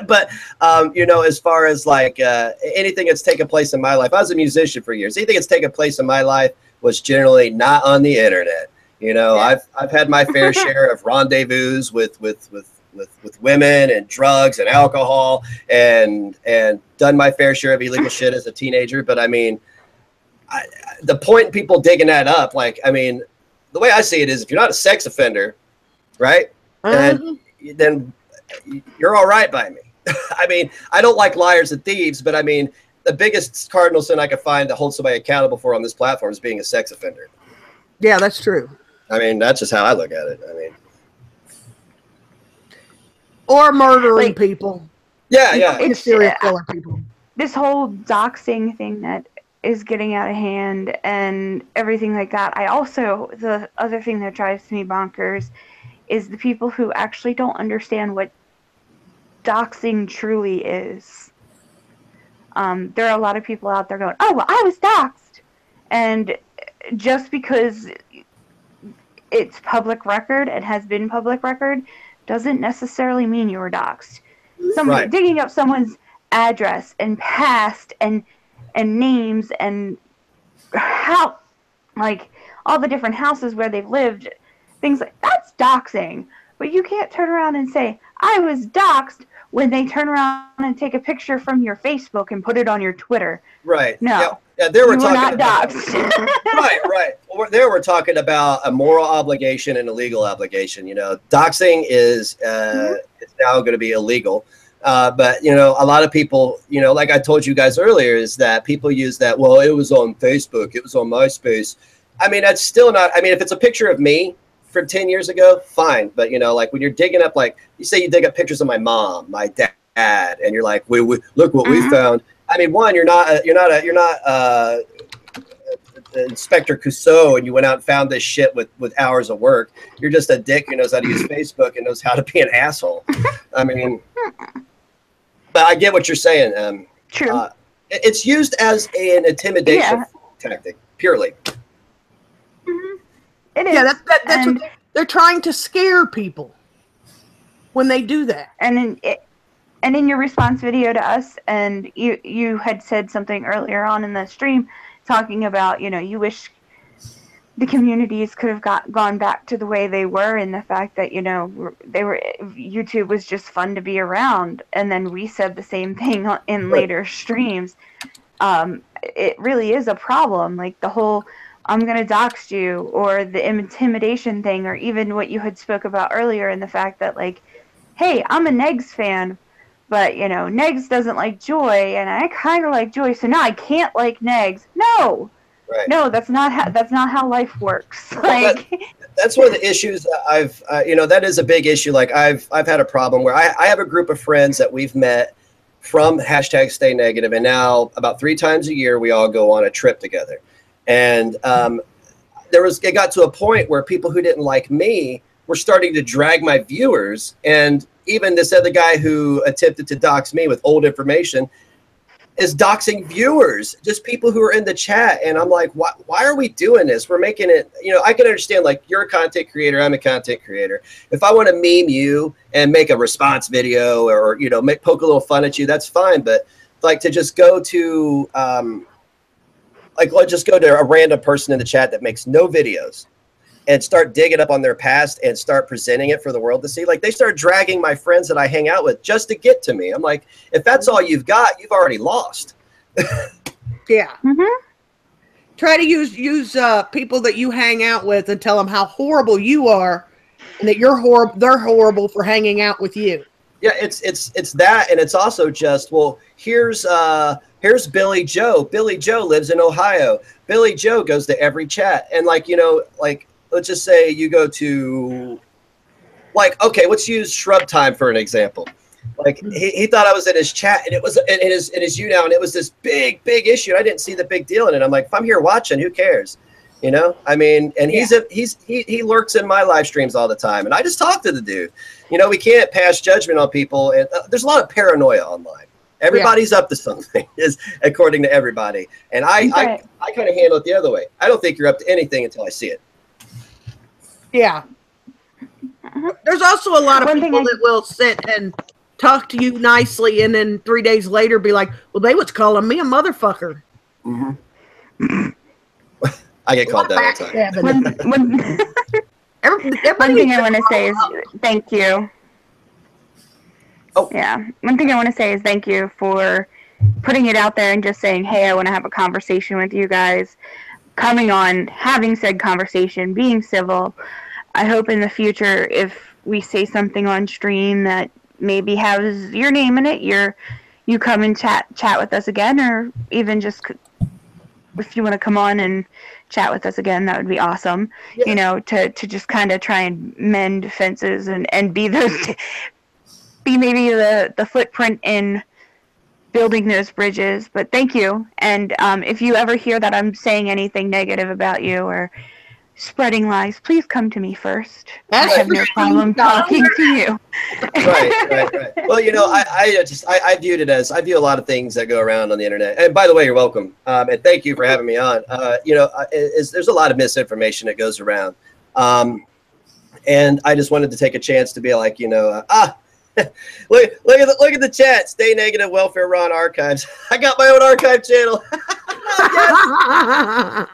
But you know, as far as like anything that's taken place in my life, I was a musician for years. Anything that's taken place in my life was generally not on the internet. You know, yeah. I've had my fair share of rendezvous with women and drugs and alcohol and done my fair share of illegal shit as a teenager. But I mean, the point in people digging that up, like, I mean, the way I see it is if you're not a sex offender, right, then you're all right by me. I mean, I don't like liars and thieves, but I mean, the biggest cardinal sin I could find to hold somebody accountable for on this platform is being a sex offender. Yeah, that's true. I mean, that's just how I look at it. I mean, or murdering people. Yeah. It's serial killer people. This whole doxing thing that is getting out of hand and everything like that. The other thing that drives me bonkers is the people who actually don't understand what doxing truly is. There are a lot of people out there going, oh, well, I was doxed. And just because it's public record and has been public record doesn't necessarily mean you were doxed. Somebody digging up someone's address and past and names and how, like, all the different houses where they've lived, things like that's doxing. But you can't turn around and say, I was doxed, when they turn around and take a picture from your Facebook and put it on your Twitter. Right. No. Yeah, there we're talking not about doxed. right. There we're talking about a moral obligation and a legal obligation. You know, doxing is it's now going to be illegal. But, you know, a lot of people, you know, like I told you guys earlier, is that people use that, well, it was on Facebook, it was on MySpace. I mean, that's still not, I mean, if it's a picture of me from 10 years ago, fine. But, you know, like when you're digging up, like you say you dig up pictures of my mom, my dad, and you're like, we look what we found. I mean, one, you're not Inspector Clouseau and you went out and found this shit with hours of work. You're just a dick who knows how to use Facebook and knows how to be an asshole. I mean, but I get what you're saying. True. It's used as an intimidation tactic, purely. It is. Yeah, that's what they're trying to scare people when they do that. And in your response video to us, and you had said something earlier on in the stream, talking about, you know, you wish the communities could have gone back to the way they were, and the fact that, you know, YouTube was just fun to be around. And then we said the same thing in later streams. It really is a problem, like the whole I'm going to dox you, or the intimidation thing, or even what you had spoke about earlier in the fact that, like, hey, I'm a Negs fan, but, you know, Negs doesn't like Joy, and I kind of like Joy, so now I can't like Negs. No. Right. No, that's not how life works. Like, that's one of the issues that I've, you know, that is a big issue. Like I've had a problem where I have a group of friends that we've met from #StayNegative, and now about 3 times a year we all go on a trip together. And it got to a point where people who didn't like me were starting to drag my viewers, and even this other guy who attempted to dox me with old information is doxing viewers, just people who are in the chat. And I'm like, why are we doing this? We're making it, you know, I can understand, like, you're a content creator, I'm a content creator. If I want to meme you and make a response video or, you know, poke a little fun at you, that's fine. But like to just go to like let's just go to a random person in the chat that makes no videos and start digging up on their past and start presenting it for the world to see. Like they start dragging my friends that I hang out with just to get to me. I'm like, if that's all you've got, you've already lost. Yeah. Mm-hmm. Try to use people that you hang out with and tell them how horrible you are, and that you're horrible. They're horrible for hanging out with you. Yeah, it's that, and it's also just, well, here's Billy Joe. Billy Joe lives in Ohio. Billy Joe goes to every chat, and like, you know, like let's just say you go to, like, okay, let's use ShrubTime for an example. Like he thought I was in his chat, and it was in his you now, and it was this big issue. And I didn't see the big deal in it. I'm like, if I'm here watching, who cares? You know, I mean, and he lurks in my live streams all the time, and I just talk to the dude. You know, we can't pass judgment on people, and there's a lot of paranoia online. Everybody's up to something, is according to everybody, and I kind of handle it the other way. I don't think you're up to anything until I see it. Yeah. There's also a lot of people that will sit and talk to you nicely, and then 3 days later be like, well, they was calling me a motherfucker. Mm-hmm. I get called that all the time. One thing I want to say is thank you. Oh. Yeah. One thing I want to say is thank you for putting it out there and just saying, hey, I want to have a conversation with you guys. Coming on, having said conversation, being civil. I hope in the future, if we say something on stream that maybe has your name in it, you come and chat with us again, or even just if you want to come on and chat with us again, that would be awesome. Yeah. You know, to just kind of try and mend fences and be maybe the footprint in building those bridges. But thank you. And if you ever hear that I'm saying anything negative about you or spreading lies, please come to me first. I have no problem talking to you. Right. Well, you know, I viewed it as, I view a lot of things that go around on the internet. And by the way, you're welcome. And thank you for having me on. You know, there's a lot of misinformation that goes around. And I just wanted to take a chance to be like, you know, look at the chat. Stay Negative Welfare Ron Archives. I got my own archive channel.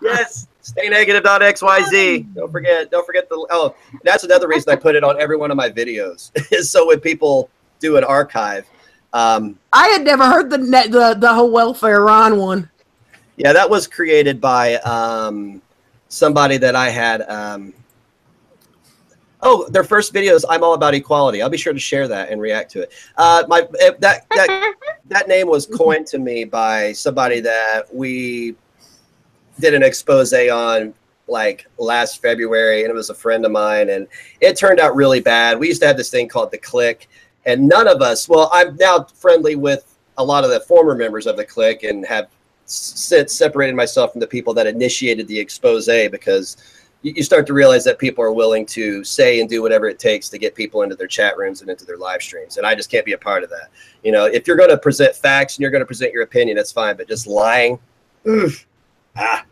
Yes. StayNegative.xyz. Don't forget the, that's another reason I put it on every one of my videos, is so when people do an archive. I had never heard the whole Welfare Ron one. Yeah, that was created by somebody that I had. Their first video is I'm all about equality. I'll be sure to share that and react to it. That name was coined to me by somebody that we did an expose on like last February, and it was a friend of mine, and it turned out really bad. We used to have this thing called the Clique, and none of us, well, I'm now friendly with a lot of the former members of the Clique and have since separated myself from the people that initiated the expose, because you start to realize that people are willing to say and do whatever it takes to get people into their chat rooms and into their live streams. And I just can't be a part of that. You know, if you're going to present facts and you're going to present your opinion, that's fine, but just lying, yeah,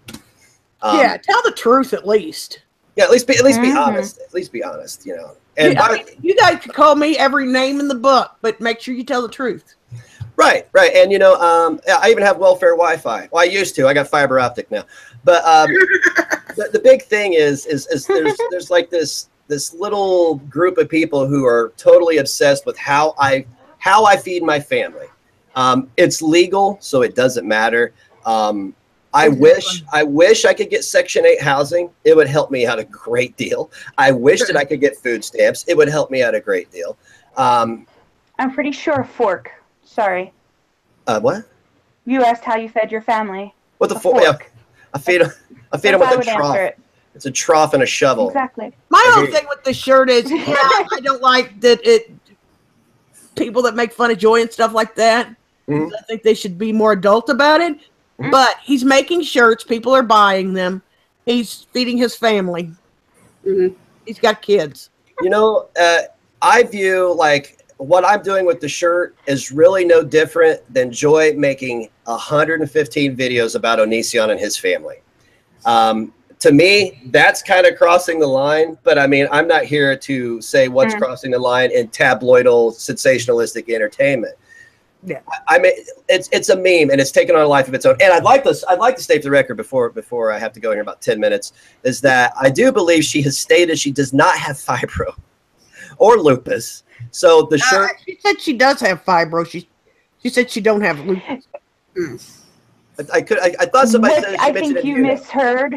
tell the truth at least. Yeah, at least be honest. At least be honest, you know. And yeah, you guys can call me every name in the book, but make sure you tell the truth. Right. And you know, I even have welfare Wi-Fi. Well, I used to. I got fiber optic now. But the big thing is there's like this little group of people who are totally obsessed with how I feed my family. It's legal, so it doesn't matter. I wish I could get Section 8 housing. It would help me out a great deal. I wish that I could get food stamps. It would help me out a great deal. I'm pretty sure fork. Sorry. What? You asked how you fed your family. What the fork? Yeah, I feed them with a trough. It's a trough and a shovel. Exactly. My whole thing with this shirt is, I don't like that people that make fun of Joy and stuff like that. Mm-hmm. I think they should be more adult about it. Mm-hmm. But he's making shirts. People are buying them. He's feeding his family. Mm-hmm. He's got kids. You know, I view like what I'm doing with the shirt is really no different than Joy making 115 videos about Onision and his family. To me, that's kind of crossing the line. But I mean, I'm not here to say what's crossing the line in tabloidal, sensationalistic entertainment. Yeah, I mean, it's a meme, and it's taken on a life of its own. And I'd like to state for the record before I have to go in here about 10 minutes, is that I do believe she has stated she does not have fibro or lupus. So the shirt. She said she does have fibro. She said she don't have lupus. I thought somebody said she I mentioned think it. you misheard.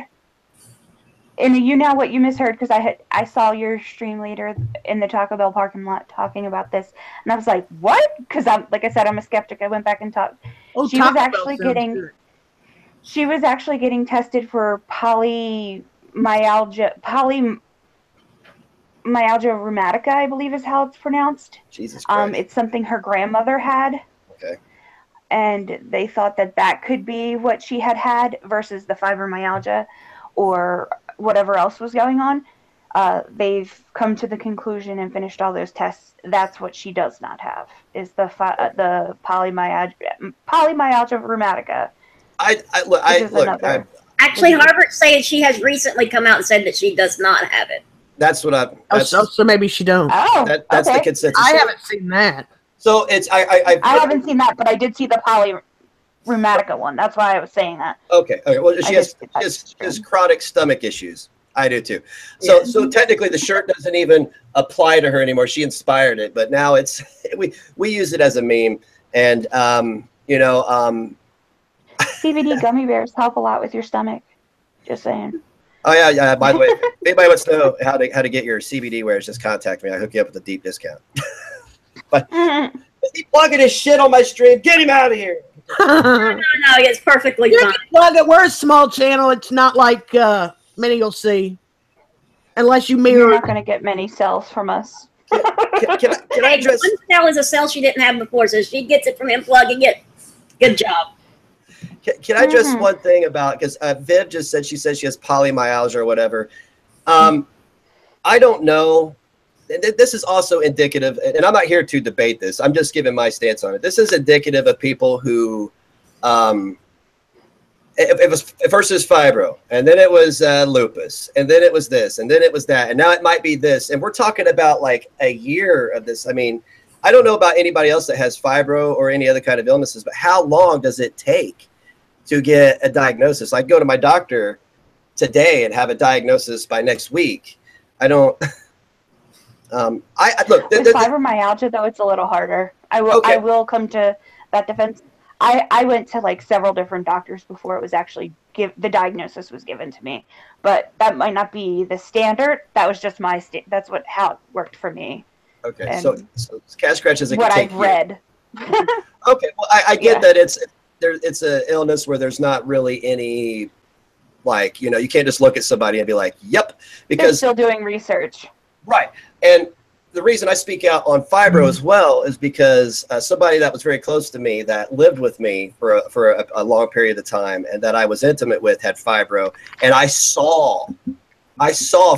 And you know what you misheard, because I saw your stream leader in the Taco Bell parking lot talking about this, and I was like, "What?" Because like I said, I'm a skeptic. I went back and talked. Oh, She was actually getting tested for polymyalgia rheumatica, I believe is how it's pronounced. Jesus Christ. It's something her grandmother had. Okay. And they thought that could be what she had versus the fibromyalgia or whatever else was going on. They've come to the conclusion and finished all those tests. That's what she does not have, is the polymyalgia rheumatica. Actually, Harvard saying she has recently come out and said that she does not have it. That's what I. So maybe she don't. Oh, that's okay. the consensus. I haven't seen that. So it's I haven't seen that, but I did see the rheumatica one. That's why I was saying that. Okay. Well, she has chronic stomach issues. I do too. So so technically the shirt doesn't even apply to her anymore. She inspired it, but now it's we use it as a meme. And CBD gummy bears help a lot with your stomach. Just saying. Oh yeah. By the way, if anybody wants to know how to get your CBD wares, just contact me. I'll hook you up with a deep discount. But is he plugging his shit on my stream? Get him out of here. No, it's perfectly fine. Plug it. We're a small channel. It's not like many you'll see. Unless you mirror. You're not going to get many cells from us. Can I address? One cell is a cell she didn't have before, so she gets it from him plugging it. Good job. Can I address one thing about, because Viv just said she says she has polymyalgia or whatever. I don't know. This is also indicative, and I'm not here to debate this. I'm just giving my stance on it. This is indicative of people who, it was first it was fibro, and then it was lupus, and then it was this, and then it was that, and now it might be this. And we're talking about like a year of this. I mean, I don't know about anybody else that has fibro or any other kind of illnesses, but how long does it take to get a diagnosis? I'd go to my doctor today and have a diagnosis by next week. I don't. Look. With fibromyalgia, though, it's a little harder. I will come to that defense. I went to like several different doctors before it was actually the diagnosis was given to me, but that might not be the standard. That was just my that's how it worked for me. Okay, and so cat scratch is what I've read. Okay, well I get that it's an illness where there's not really any, like, you can't just look at somebody and be like, yep, because they're still doing research. Right. And the reason I speak out on fibro as well is because somebody that was very close to me that lived with me for a long period of time and that I was intimate with had fibro, and I saw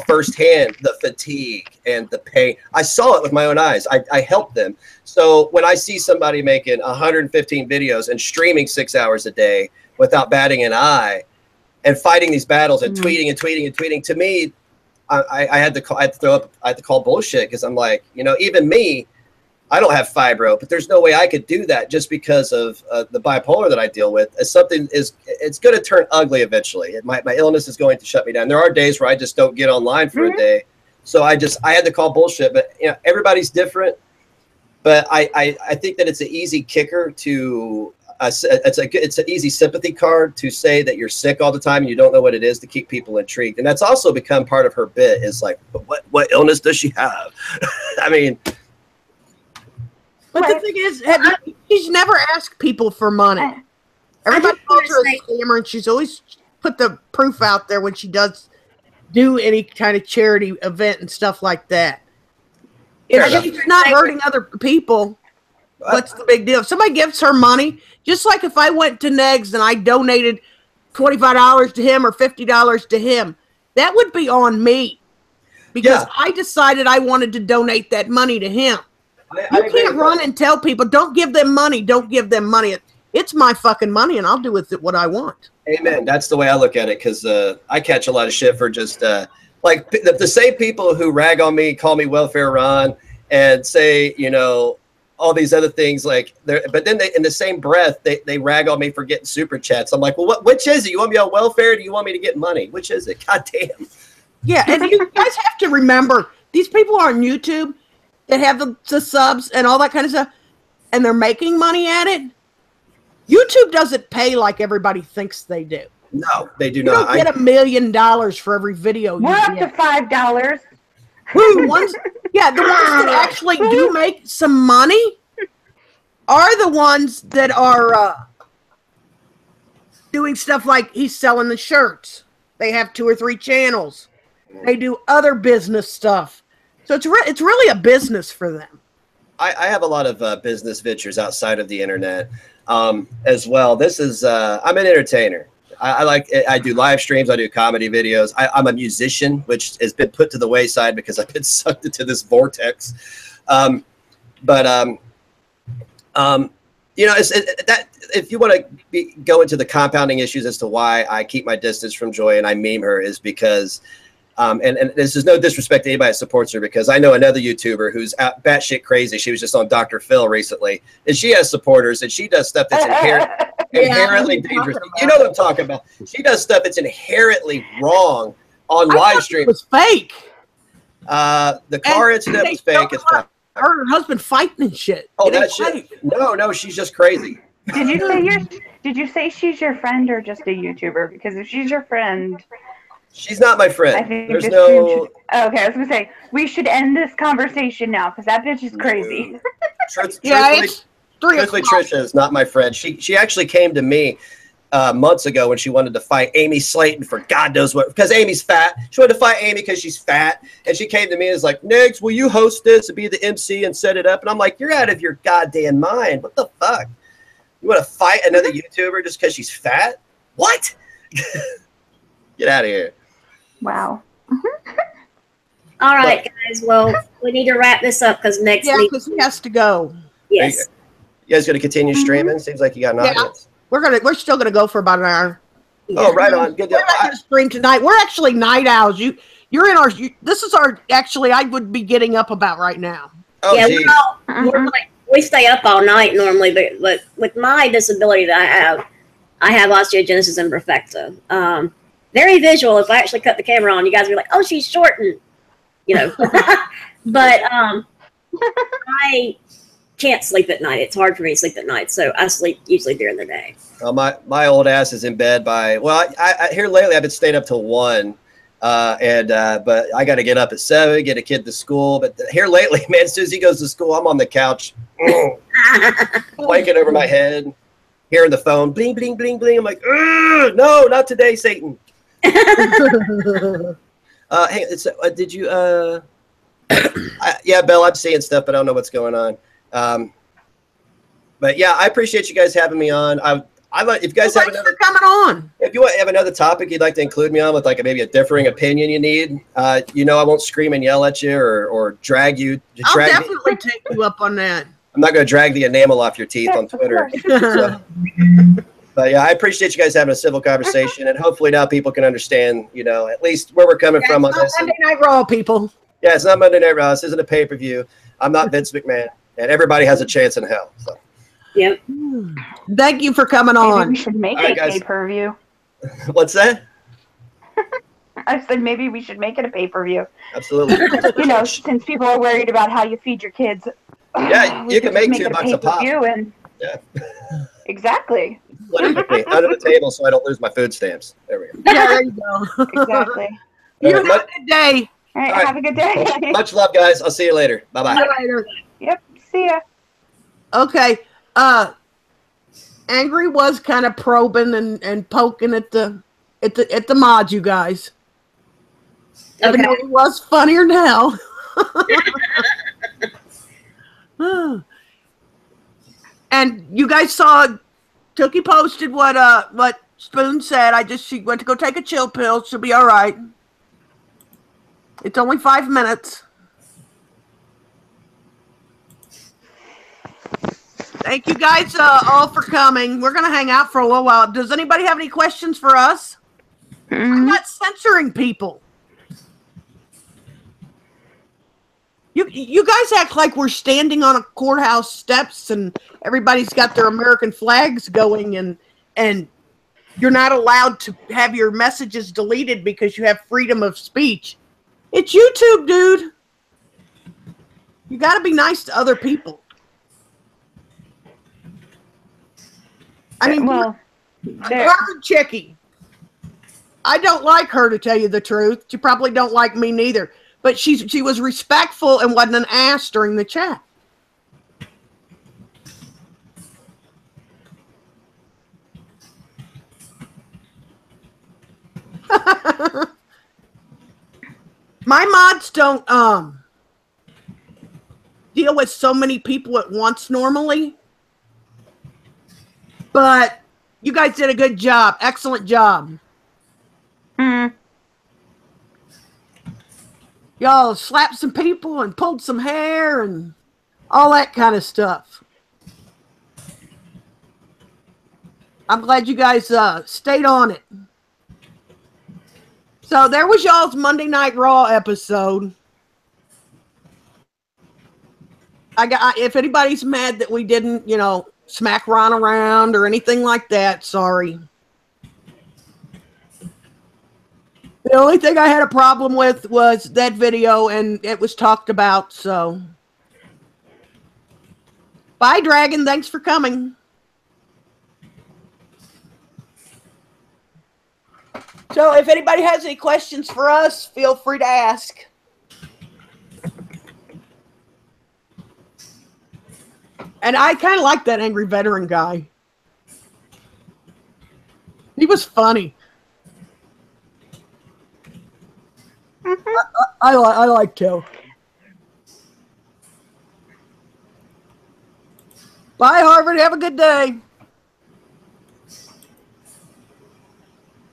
firsthand the fatigue and the pain. I saw it with my own eyes. I helped them. So when I see somebody making 115 videos and streaming 6 hours a day without batting an eye and fighting these battles and tweeting and tweeting and tweeting, to me, I had to call bullshit, because I'm like, even me, I don't have fibro, but there's no way I could do that just because of the bipolar that I deal with. It's going to turn ugly eventually. My illness is going to shut me down. There are days where I just don't get online for a day. So I had to call bullshit, but everybody's different. But I think that it's an easy kicker to, it's an easy sympathy card to say that you're sick all the time and you don't know what it is, to keep people intrigued. And that's also become part of her bit, is like, what illness does she have? I mean, but the thing is, she's never asked people for money. Everybody calls her a scammer, and she's always put the proof out there when she does do any kind of charity event and stuff like that. If she's not hurting other people, what's the big deal? If somebody gives her money, just like if I went to Negs and I donated $25 to him or $50 to him, that would be on me, because I decided I wanted to donate that money to him. You can't run and tell people, don't give them money, don't give them money. It's my fucking money, and I'll do with it what I want. Amen. That's the way I look at it, because I catch a lot of shit for just like the same people who rag on me, call me Welfare Ron, and say, all these other things like there, but then they, in the same breath, they rag on me for getting super chats. I'm like, well, which is it? You want me on welfare? Or do you want me to get money? Which is it? God damn. Yeah, and you guys have to remember, these people on YouTube that have the subs and all that kind of stuff, and they're making money at it. YouTube doesn't pay like everybody thinks they do. No, they do You not. don't get $1 million for every video you We're up to get. $5. The ones that actually do make some money are the ones that are doing stuff like he's selling the shirts. They have 2 or 3 channels. They do other business stuff. So it's really a business for them. I have a lot of business ventures outside of the internet as well. This is I'm an entertainer. I do live streams. I do comedy videos. I'm a musician, which has been put to the wayside because I've been sucked into this vortex. You know, that if you want to go into the compounding issues as to why I keep my distance from Joy and I meme her is because, and this is no disrespect to anybody that supports her, because I know another YouTuber who's batshit crazy. She was just on Dr. Phil recently, and she has supporters, and she does stuff that's inherently dangerous. You know what I'm talking about. She does stuff that's inherently wrong on live stream. It was fake. The car incident was fake. It's fine. Her and her husband fighting and shit. Oh, that shit. No, she's just crazy. Did you say she's your friend or just a YouTuber? Because if she's your friend, she's not my friend. I think There's this no. okay, I was gonna say we should end this conversation now because that bitch is crazy. Truthfully, Trisha is not my friend. She actually came to me months ago when she wanted to fight Amy Slayton for God knows what, because Amy's fat. She wanted to fight Amy because she's fat, and she came to me and was like, Negs, will you host this and be the MC and set it up? And I'm like, you're out of your goddamn mind. What the fuck? You want to fight another YouTuber just because she's fat? What? Get out of here. Wow. All right, guys. Well, we need to wrap this up because next week. Yeah, because he has to go. Yes. You guys going to continue streaming? Seems like you got an audience. We're still gonna go for about an hour. Oh, right on. Good. We're not gonna stream tonight. We're actually night owls. You're in our. This is our. Actually, I would be getting up about right now. Oh, yeah, geez. we stay up all night normally, but with my disability that I have osteogenesis imperfecta. Very visual. If I actually cut the camera on, you guys would be like, "Oh, she's short," and you know. But I can't sleep at night. It's hard for me to sleep at night, so I sleep usually during the day. My old ass is in bed by I here lately I've been staying up till 1, but I got to get up at 7, get a kid to school. But here lately, man, as soon as he goes to school, I'm on the couch, blanket over my head, hearing the phone bling bling bling bling. I'm like, no, not today, Satan. Hey, did you? Yeah, Belle, I'm seeing stuff, but I don't know what's going on. But yeah, I appreciate you guys having me on. I like if you guys have another coming on. If you have another topic you'd like to include me on with maybe a differing opinion you need, you know, I won't scream and yell at you or drag you. I'll definitely take you up on that. I'm not going to drag the enamel off your teeth on Twitter. So, but yeah, I appreciate you guys having a civil conversation, and hopefully now people can understand, you know, at least where we're coming from on this. Monday Night Raw, people. Yeah, it's not Monday Night Raw. This isn't a pay-per-view. I'm not Vince McMahon, and everybody has a chance in hell. So. Yep. Thank you for coming on. Maybe we should make it a pay-per-view. What's that? I said maybe we should make it a pay-per-view. Absolutely. You know, since people are worried about how you feed your kids. Yeah, you can make $2 a pop. And yeah. Exactly. Under the table so I don't lose my food stamps. There we go. Yeah, there you go. Exactly. You have a good day. All right, have a good day. Much love, guys. I'll see you later. Bye-bye. See you later. Yep, see ya. Okay. Angry was kind of probing and poking at the mod, you guys. Even though it was funnier now. And you guys saw Tookie posted what Spoon said. She went to go take a chill pill. She'll be all right. It's only 5 minutes. Thank you guys all for coming. We're going to hang out for a little while. Does anybody have any questions for us? I'm not censoring people. You guys act like we're standing on a courthouse steps and everybody's got their American flags going and you're not allowed to have your messages deleted because you have freedom of speech. It's YouTube, dude. You got to be nice to other people. I mean, well, Harvard Chickie. I don't like her, to tell you the truth. She probably don't like me neither. But she was respectful and wasn't an ass during the chat. My mods don't deal with so many people at once normally. But you guys did a good job. Excellent job. Y'all slapped some people and pulled some hair and all that kind of stuff. I'm glad you guys stayed on it. So there was y'all's Monday Night Raw episode. If anybody's mad that we didn't, smack Ron around or anything like that, sorry. The only thing I had a problem with was that video, and it was talked about, so. Bye, Dragon. Thanks for coming. So if anybody has any questions for us, feel free to ask. And I kind of like that angry veteran guy. He was funny. I like to. Bye, Harvard. Have a good day.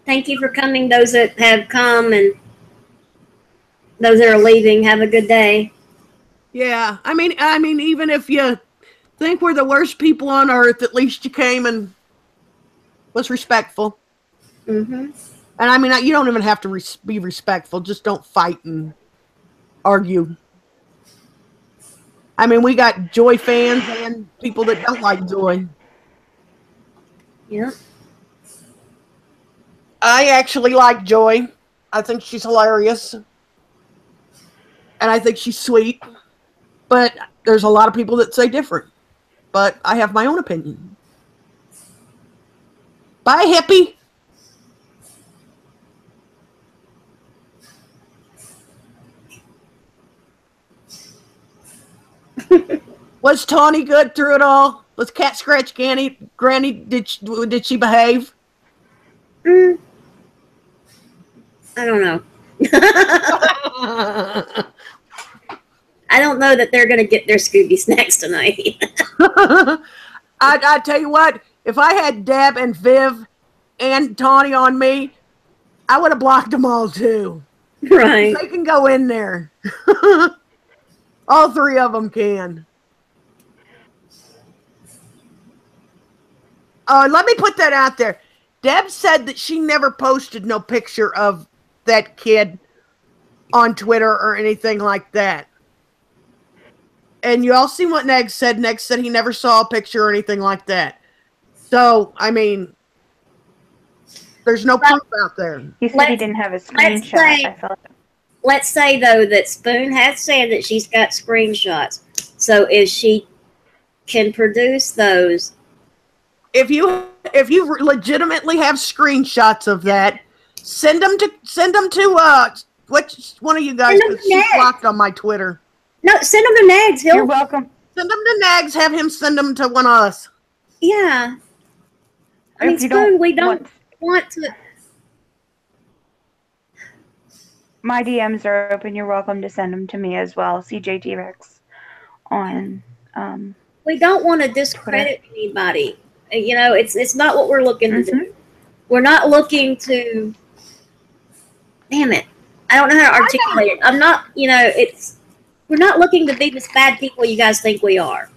Thank you for coming, those that have come, and those that are leaving. Have a good day. Yeah, I mean, even if you think we're the worst people on earth, at least you came and was respectful. Mm-hmm. And I mean, you don't even have to be respectful. Just don't fight and argue. I mean, we got Joy fans and people that don't like Joy. Yep. I actually like Joy. I think she's hilarious. And I think she's sweet. But there's a lot of people that say different. But I have my own opinion. Bye, hippie. Was Tawny good through it all? Was Cat Scratch Granny, did she behave? I don't know. I don't know that they're going to get their Scooby snacks tonight. I tell you what, if I had Deb and Viv and Tawny on me, I would have blocked them all too. Right. They can go in there. All three of them can. Let me put that out there. Deb said that she never posted no picture of that kid on Twitter or anything like that. And you all seen what Negs said. Negs said he never saw a picture or anything like that. So, I mean, there's no proof out there. He said he didn't have a screenshot. Let's say, though, that Spoon has said that she's got screenshots. So if she can produce those. If you legitimately have screenshots of that, send them to which one of you guys? She's blocked on my Twitter. No, send them to Negs. You're welcome. Send them to Negs. Have him send them to one of us. Yeah. I mean, Spoon, we don't want to. My DMs are open. You're welcome to send them to me as well. CJ Rex on. We don't want to discredit anybody. You know, it's not what we're looking to do. We're not looking to. Damn it! I don't know how to articulate it. I'm not. You know, we're not looking to be this bad people you guys think we are.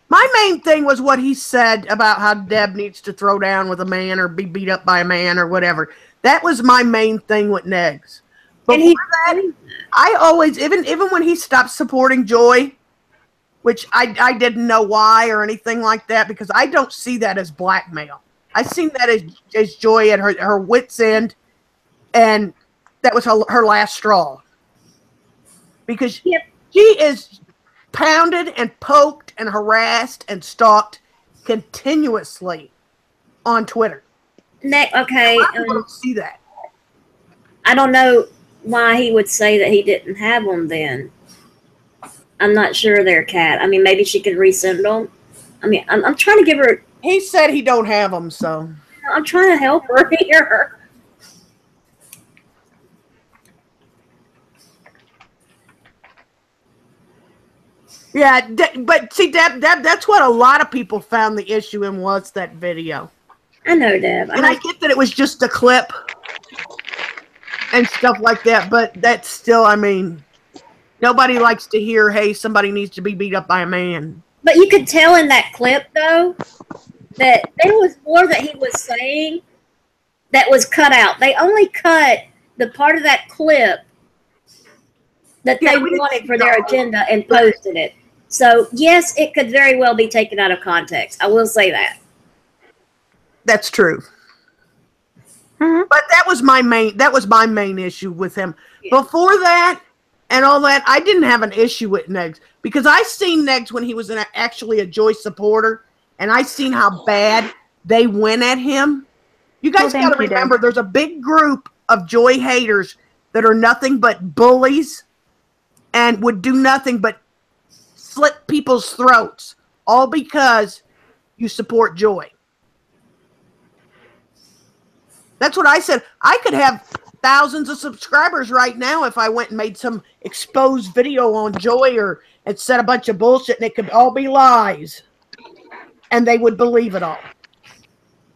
My main thing was what he said about how Deb needs to throw down with a man or be beat up by a man or whatever. That was my main thing with Negs. Before that, I always, even when he stopped supporting Joy, which I didn't know why or anything like that, because I don't see that as blackmail. I seen that as Joy at her wit's end, and that was her last straw. Because she is pounded and poked and harassed and stalked continuously on Twitter. Okay. I don't see that. I don't know why he would say that he didn't have them then. I'm not sure there, Kat. I mean, maybe she could resend them. I mean, I'm trying to give her... He said he don't have them, so... I'm trying to help her here. Yeah, but see, Deb, that's what a lot of people found the issue in, was that video. I know, Deb. And I get that it was just a clip and stuff like that, but that's still, I mean, nobody likes to hear, hey, somebody needs to be beat up by a man. But you could tell in that clip, though, that there was more that he was saying that was cut out. They only cut the part of that clip that they wanted for their agenda and posted it. So, yes, it could very well be taken out of context. I will say that. That's true. Mm-hmm. But that was my main issue with him. Yeah. Before that and all that, I didn't have an issue with Negs, because I seen Negs when he was actually a Joy supporter, and I seen how bad they went at him. You guys got to remember, there's a big group of Joy haters that are nothing but bullies and would do nothing but slit people's throats, all because you support Joy. That's what I said. I could have thousands of subscribers right now if I went and made some exposed video on Joy and said a bunch of bullshit, and it could all be lies. And they would believe it all.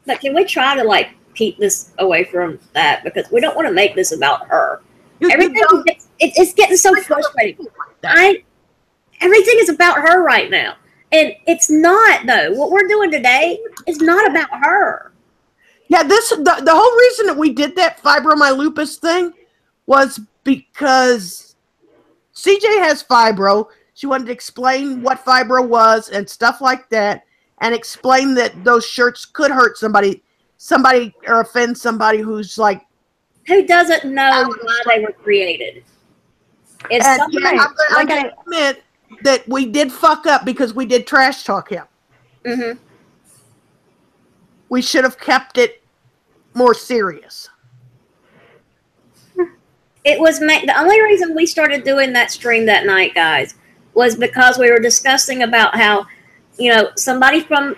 But can we try to, like, keep this away from that? Because we don't want to make this about her. Everything it's getting so frustrating. Everything is about her right now. And it's not, though. What we're doing today is not about her. Yeah, the whole reason that we did that fibromylupus thing was because CJ has fibro. She wanted to explain what fibro was and stuff like that, and explain that those shirts could hurt somebody or offend somebody who's like, who doesn't know why they were created. I'm going to admit that we did fuck up because we did trash talk him. Mm-hmm. We should have kept it more serious. It was the only reason we started doing that stream that night, guys, was because we were discussing about how, you know, somebody from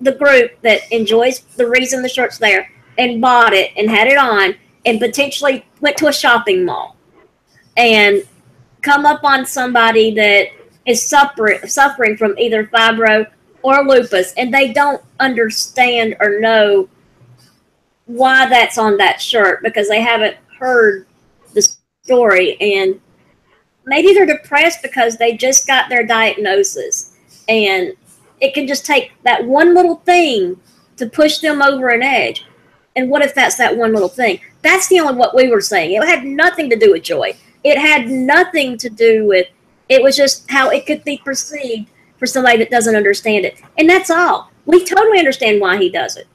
the group that enjoys the reason the shirt's there and bought it and had it on and potentially went to a shopping mall and come up on somebody that is suffering from either fibro or lupus, and they don't understand or know why that's on that shirt because they haven't heard the story, and maybe they're depressed because they just got their diagnosis, and it can just take that one little thing to push them over an edge. And what if that's that one little thing? That's the only what we were saying. It had nothing to do with Joy. It had nothing to do with, it was just how it could be perceived for somebody that doesn't understand it. And that's all. We totally understand why he does it.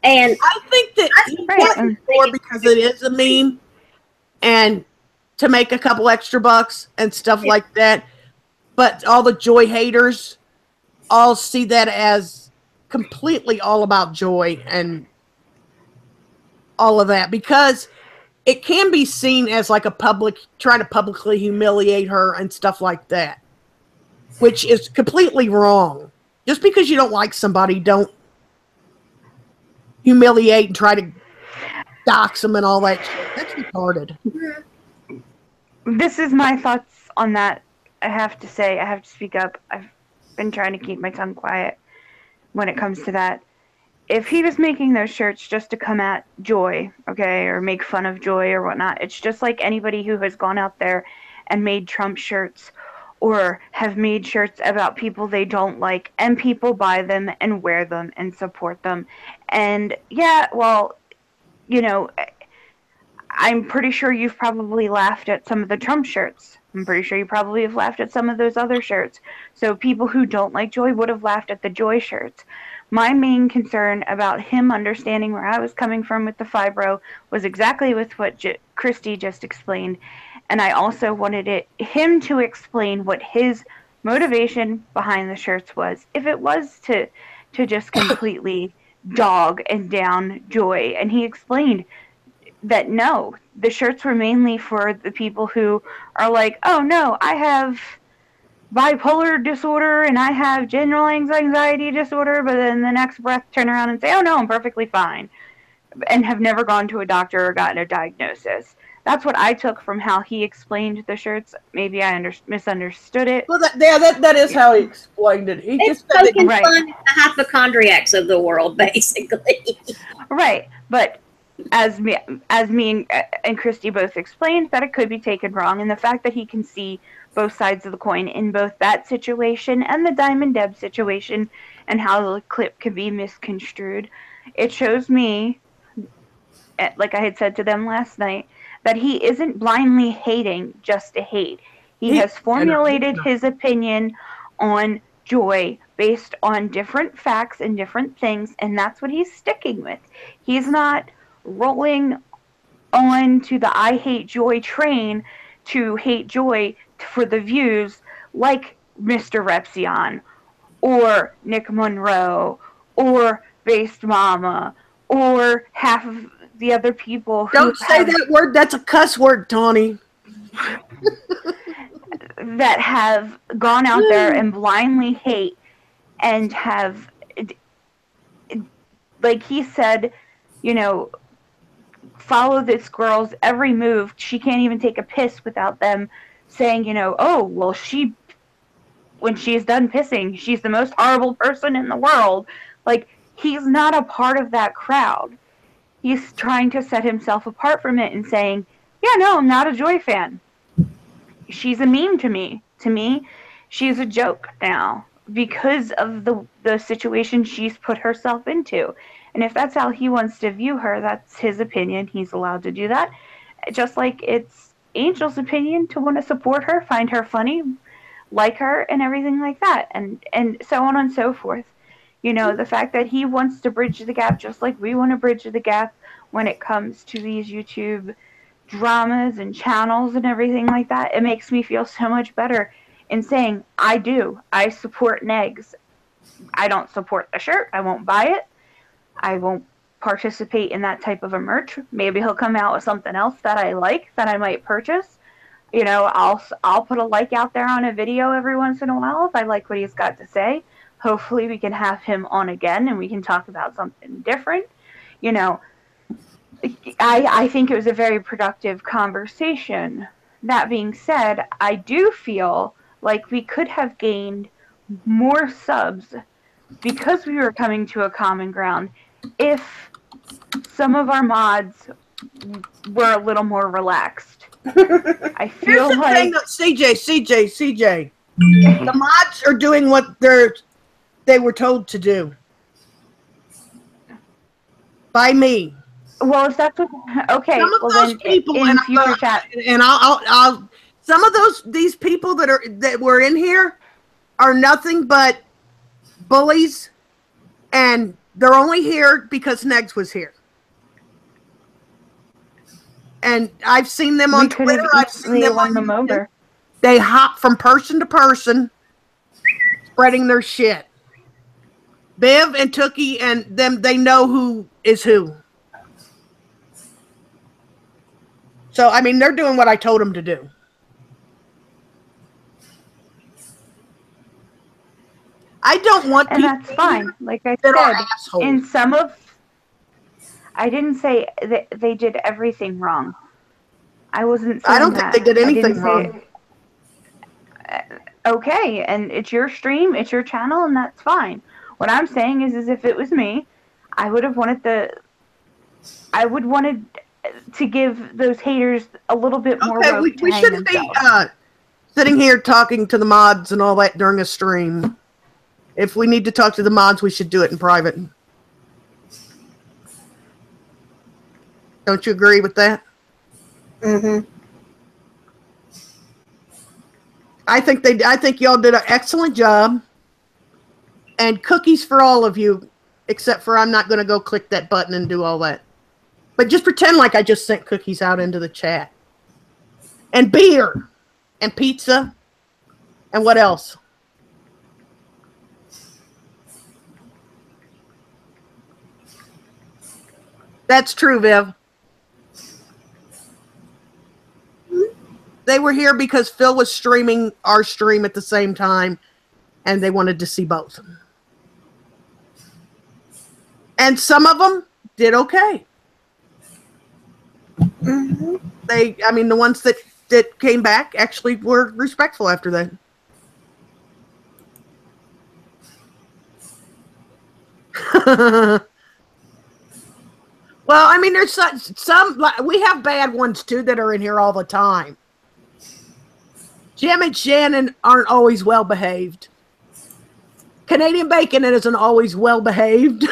And I think that he does it more because it is a meme and to make a couple extra bucks and stuff like that. But all the Joy haters all see that as completely all about Joy and all of that, because it can be seen as like a trying to publicly humiliate her and stuff like that, which is completely wrong. Just because you don't like somebody, don't humiliate and try to dox them and all that shit. That's retarded. This is my thoughts on that. I have to say, I have to speak up. I've been trying to keep my tongue quiet when it comes to that. If he was making those shirts just to come at Joy, okay, or make fun of Joy or whatnot, it's just like anybody who has gone out there and made Trump shirts or have made shirts about people they don't like, and people buy them and wear them and support them. And yeah, well, you know, I'm pretty sure you've probably laughed at some of the Trump shirts. I'm pretty sure you probably have laughed at some of those other shirts. So people who don't like Joy would have laughed at the Joy shirts. My main concern about him understanding where I was coming from with the fibro was exactly with what Christy just explained. And I also wanted him to explain what his motivation behind the shirts was. If it was to just completely dog and down Joy. And he explained that no, the shirts were mainly for the people who are like, oh no, I have bipolar disorder and I have general anxiety disorder, but then the next breath turn around and say, oh no, I'm perfectly fine, and have never gone to a doctor or gotten a diagnosis. That's what I took from how he explained the shirts. Maybe I misunderstood it. Well, that is how he explained it. He It's just said poking fun at the hypochondriacs of the world, basically. Right, but as me and Christy both explained, that it could be taken wrong, and the fact that he can see both sides of the coin in both that situation and the Diamond Deb situation, and how the clip could be misconstrued, it shows me, like I had said to them last night, that he isn't blindly hating just to hate. He has formulated his opinion on Joy based on different facts and different things, and that's what he's sticking with. He's not rolling on to the I hate Joy train to hate Joy for the views like Mr. Repzion or Nick Monroe or Based Mama or half of the other people who don't say that word. That's a cuss word, Tawny. that have gone out there and blindly hate and have, like he said, you know, follow this girl's every move. She can't even take a piss without them saying, you know, oh, well, when she's done pissing, she's the most horrible person in the world. Like, he's not a part of that crowd. He's trying to set himself apart from it and saying, yeah, no, I'm not a Joy fan. She's a meme to me. To me, she's a joke now because of the situation she's put herself into. And if that's how he wants to view her, that's his opinion. He's allowed to do that. Just like it's Angel's opinion to want to support her, find her funny, like her, and everything like that. And so on and so forth. You know, the fact that he wants to bridge the gap just like we want to bridge the gap when it comes to these YouTube dramas and channels and everything like that, it makes me feel so much better in saying, I support Negs. I don't support the shirt. I won't buy it. I won't participate in that type of a merch. Maybe he'll come out with something else that I like that I might purchase. You know, I'll put a like out there on a video every once in a while if I like what he's got to say. Hopefully we can have him on again and we can talk about something different. You know, I think it was a very productive conversation. That being said, I do feel like we could have gained more subs because we were coming to a common ground if some of our mods were a little more relaxed. I feel Here's the like thing, CJ. The mods are doing what they were told to do by me. Well, if that's what, okay. Some of well, those then people in future chat, and I'll some of these people that were in here are nothing but bullies, and they're only here because Negs was here. And I've seen them on Twitter. I've seen them on YouTube. They hop from person to person, spreading their shit. Bev and Tookie and them, they know who is who. So, I mean, they're doing what I told them to do. I don't want and that's fine. Like I said, in some of, I didn't say that they did everything wrong. I wasn't saying I don't think they did anything wrong. Okay, and it's your stream, it's your channel, and that's fine. What I'm saying is if it was me, I would have wanted to give those haters a little bit more rope we shouldn't be sitting here talking to the mods and all that during a stream. If we need to talk to the mods, we should do it in private. Don't you agree with that? Mm-hmm. I think y'all did an excellent job. And cookies for all of you, except for I'm not going to go click that button and do all that. But just pretend like I just sent cookies out into the chat. And beer. And pizza. And what else? That's true, Viv. They were here because Phil was streaming our stream at the same time, and they wanted to see both. And some of them did okay. Mm-hmm. The ones that came back actually were respectful after that. Well, I mean, there's some we have bad ones too that are in here all the time. Jim and Shannon aren't always well behaved. Canadian Bacon isn't always well behaved.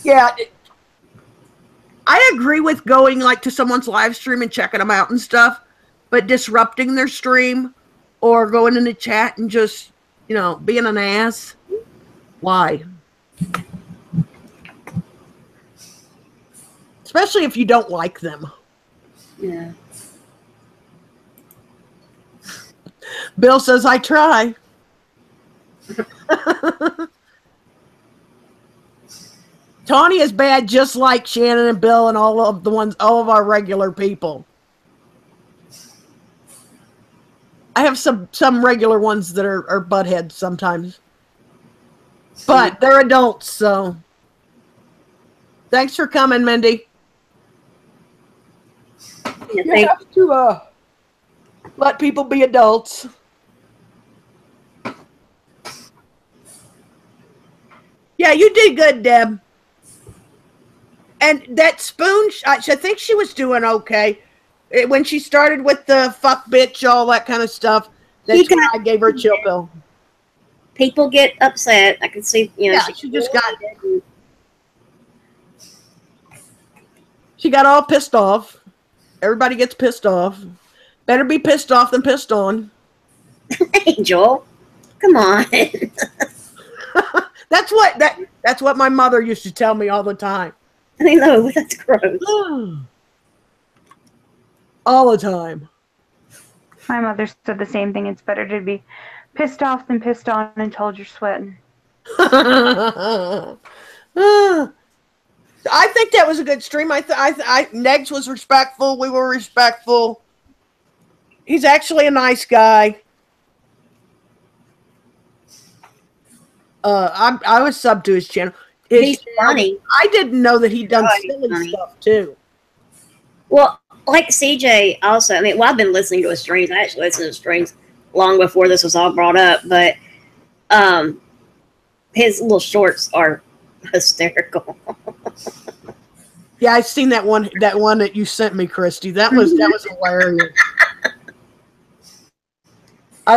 Yeah, I agree with going like to someone's live stream and checking them out and stuff, but disrupting their stream or going in the chat and just, being an ass. Why? Especially if you don't like them. Yeah. Bill says, I try. Tawny is bad just like Shannon and Bill and all of our regular people. I have some regular ones that are buttheads sometimes. But they're adults, so. Thanks for coming, Mindy. Yeah, You have to let people be adults. Yeah, you did good, Deb. And that spoon, I think she was doing okay. When she started with the fuck bitch, all that kind of stuff, that's when I gave her a chill pill. People get upset. I can see, Yeah, she got all pissed off. Everybody gets pissed off. Better be pissed off than pissed on. Hey, Joel, come on. That's what my mother used to tell me all the time. I know, that's gross. All the time. My mother said the same thing. It's better to be pissed off than pissed on and told you're sweating. I think that was a good stream. Negs was respectful. We were respectful. He's actually a nice guy. I was subbed to his channel. He's funny. I didn't know that he'd done silly stuff too. Well, like CJ also, I've been listening to his streams. I actually listened to his streams long before this was all brought up, but his little shorts are hysterical. Yeah, I've seen that one that you sent me, Christy. That was hilarious.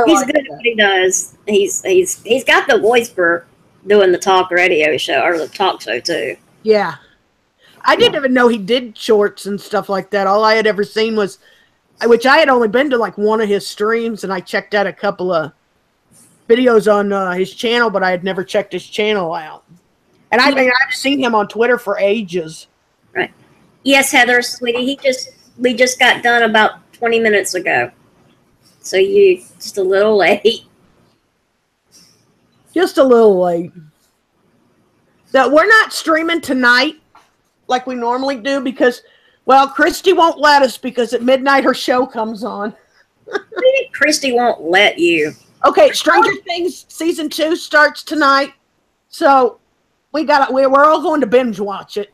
He's good at what he does. He's got the voice for doing the talk radio show or the talk show too. Yeah. I didn't even know he did shorts and stuff like that. All I had ever seen was, which I had only been to like one of his streams, and I checked out a couple of videos on his channel, but I had never checked his channel out. And I've seen him on Twitter for ages. Right. Yes, Heather, sweetie. We just got done about 20 minutes ago. So you just a little late. Just a little late. So we're not streaming tonight like we normally do because, well, Christy won't let us because at midnight her show comes on. Christy won't let you. Okay, Stranger Things season 2 starts tonight, so we're all going to binge watch it.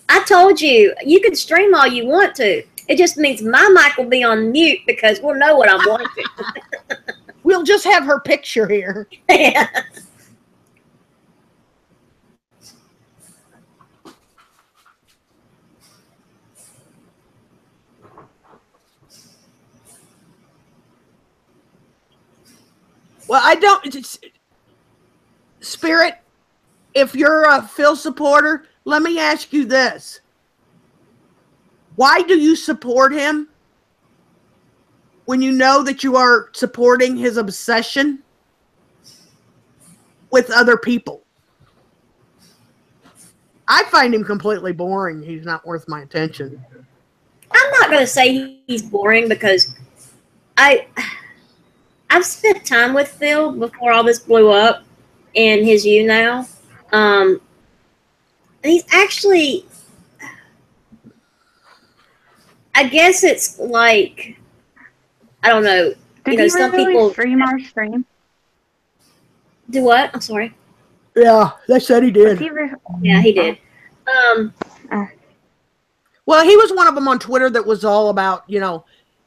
I told you can stream all you want to. It just means my mic will be on mute because we'll know what I'm watching. We'll just have her picture here. Yeah. Well, I don't. Spirit, if you're a Phil supporter, let me ask you this. Why do you support him when you know that you are supporting his obsession with other people? I find him completely boring. He's not worth my attention. I'm not going to say he's boring because I've spent time with Phil before all this blew up and his you now. And he's actually, I guess it's like, I don't know. Did he some really people stream our stream? Do what? I'm sorry. Yeah, they said he did. Yeah, he did. Well, he was one of them on Twitter that was all about, you know,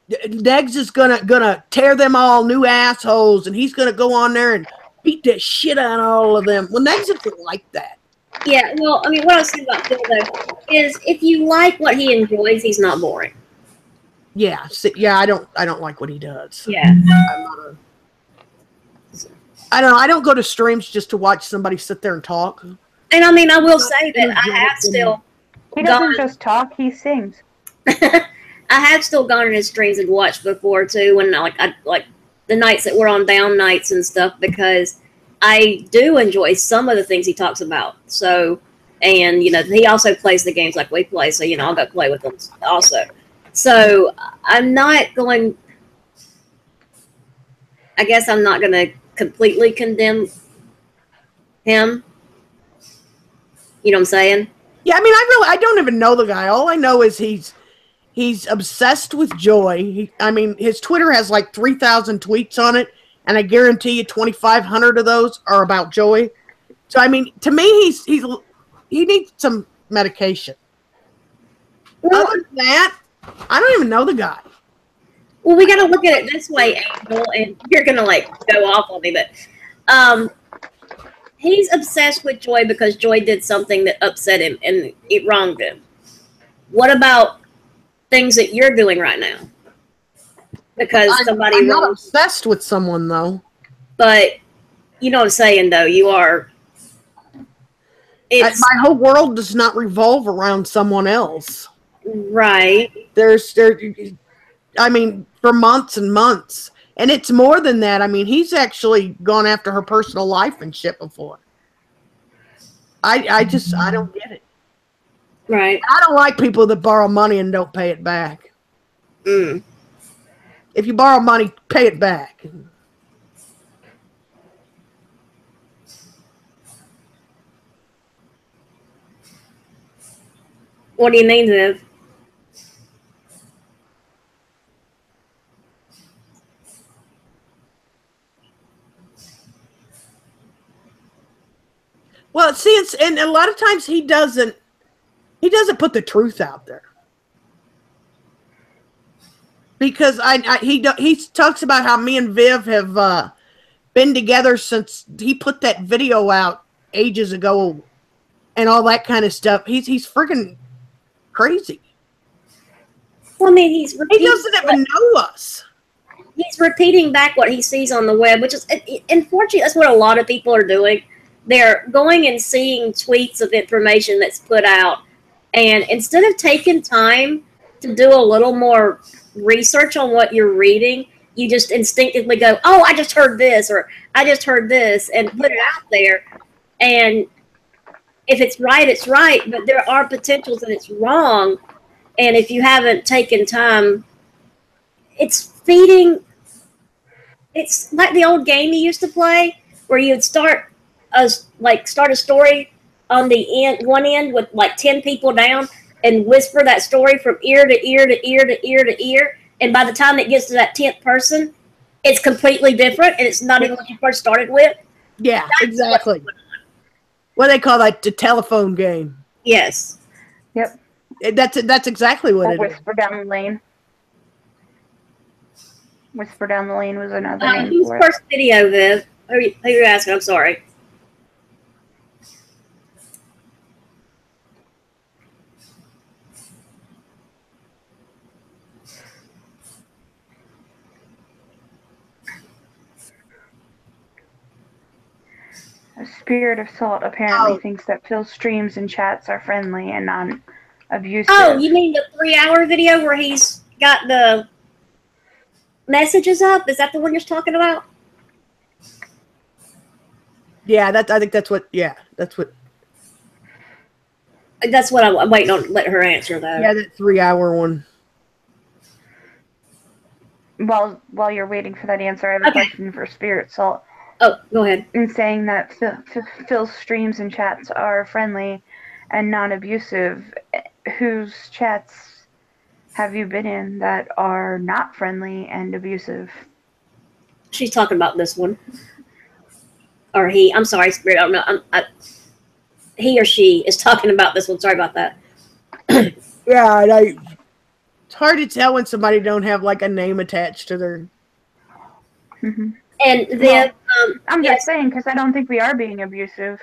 Negs is gonna tear them all new assholes, and he's gonna go on there and beat the shit out of all of them. Well, Negs isn't like that. Yeah, well, I mean, what I was saying about Phil though is if you like what he enjoys, he's not boring. Yeah, yeah, I don't like what he does. Yeah, I don't know. I don't go to streams just to watch somebody sit there and talk. And I mean, I will say that I have still. He doesn't just talk; he sings. I have still gone in his streams and watched before too, when I like the nights that we're on down nights and stuff, because I do enjoy some of the things he talks about. So, and you know, he also plays the games like we play, so you know, I'll go play with him also. So I'm not going. I guess I'm not going to completely condemn him. You know what I'm saying? Yeah, I mean, I don't even know the guy. All I know is he's obsessed with Joy. I mean, his Twitter has like 3,000 tweets on it, and I guarantee you 2,500 of those are about Joy. So I mean, to me, he needs some medication. Well, other than that, I don't even know the guy. Well, we got to look at it this way, Angel, and you're gonna like go off on me, but he's obsessed with Joy because Joy did something that upset him and it wronged him. What about things that you're doing right now? Because I'm not obsessed with someone though. But you know what I'm saying, though. You are. My whole world does not revolve around someone else. Right. I mean, for months and months. And it's more than that. I mean, he's actually gone after her personal life and shit before. I don't get it. Right. I don't like people that borrow money and don't pay it back. Mm. If you borrow money, pay it back. What do you mean, Viv? Well, see, and a lot of times he doesn't put the truth out there. Because he talks about how me and Viv have been together since he put that video out ages ago and all that kind of stuff. He's freaking crazy. Well, I mean, he doesn't even know us. He's repeating back what he sees on the web, which is, unfortunately, that's what a lot of people are doing. They're going and seeing tweets of information that's put out, and instead of taking time to do a little more research on what you're reading, you just instinctively go, oh, I just heard this, or I just heard this, and put it out there. And if it's right, it's right, but there are potentials that it's wrong. And if you haven't taken time, it's like the old game you used to play where you'd start a story on the one end with like 10 people down and whisper that story from ear to ear to ear to ear to ear. And by the time it gets to that 10th person, it's completely different and it's not even what you first started with. Yeah, that's exactly. What they call that, the telephone game. Yes. Yep. That's exactly what it is. Whisper down the lane. Whisper down the lane was another name Whose for it. first video, Viv? Who are you asking? I'm sorry. Spirit of Salt apparently thinks that Phil's streams and chats are friendly and non-abusive. Oh, you mean the 3-hour video where he's got the messages up? Is that the one you're talking about? Yeah, I think that's what. Yeah, that's what. That's what I'm waiting on. Let her answer though. Yeah, that 3-hour one. While you're waiting for that answer, I have a question for Spirit Salt. Oh, go ahead. In saying that Phil's streams and chats are friendly and non-abusive, whose chats have you been in that are not friendly and abusive? She's talking about this one. Or he. I'm sorry, Spirit. I don't know. He or she is talking about this one. Sorry about that. Yeah, it's hard to tell when somebody don't have like a name attached to their. Mm-hmm. And then I'm just saying because I don't think we are being abusive.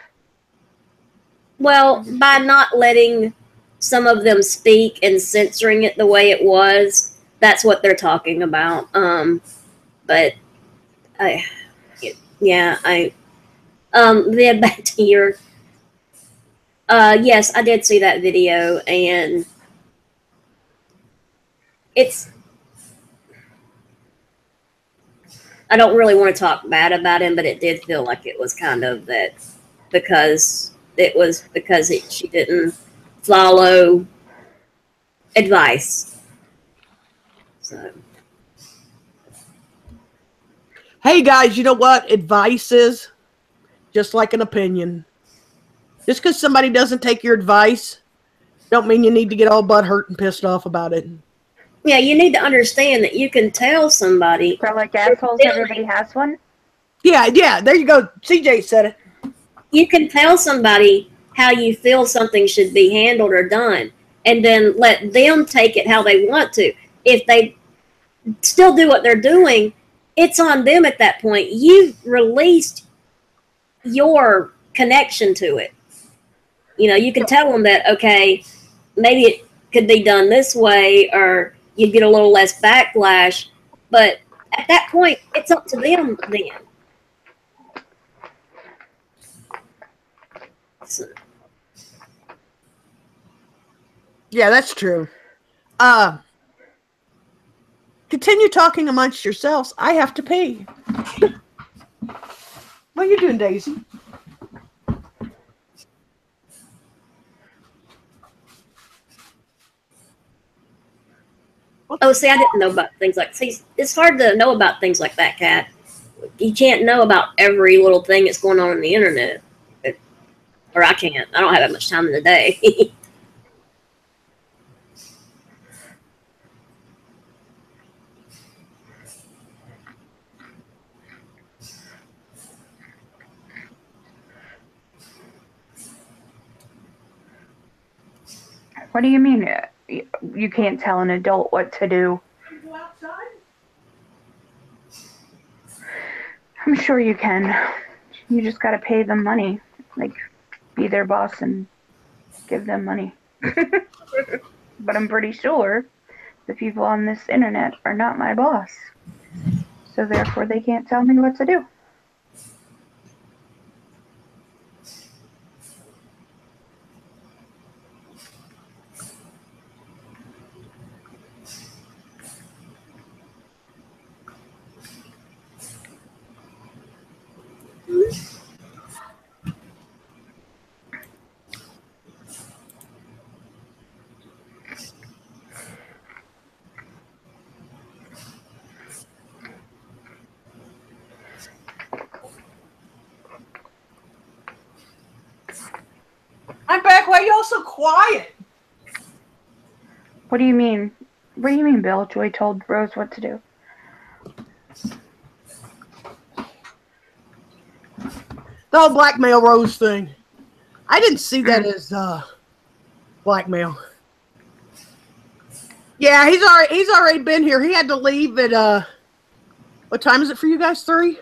Well, by not letting some of them speak and censoring it the way it was, that's what they're talking about. But then back to your. Yes, I did see that video, and it's. I don't really want to talk bad about him, but it did feel like it was kind of that because she didn't follow advice. So. Hey guys, you know what? Advice is just like an opinion. Just because somebody doesn't take your advice, don't mean you need to get all butthurt and pissed off about it. Yeah, you need to understand that you can tell somebody. So like assholes, everybody has one? Yeah, there you go. CJ said it. You can tell somebody how you feel something should be handled or done, and then let them take it how they want to. If they still do what they're doing, it's on them at that point. You've released your connection to it. You know, you can tell them that, okay, maybe it could be done this way, or you'd get a little less backlash. But at that point, it's up to them then. So. Yeah, that's true. Continue talking amongst yourselves. I have to pee. What are you doing, Daisy? Oh, see, I didn't know about things like. See, it's hard to know about things like that, Kat. You can't know about every little thing that's going on the internet, or I can't. I don't have that much time in the day. What do you mean? You can't tell an adult what to do? Go outside? I'm sure you can. You just gotta pay them money. Like, be their boss and give them money. But I'm pretty sure the people on this internet are not my boss. So therefore they can't tell me what to do. I'm back. Why are y'all so quiet? What do you mean? What do you mean, Bill? Joy told Rose what to do. The whole blackmail Rose thing. I didn't see that as blackmail. Yeah, he's already been here. He had to leave at what time is it for you guys? 3?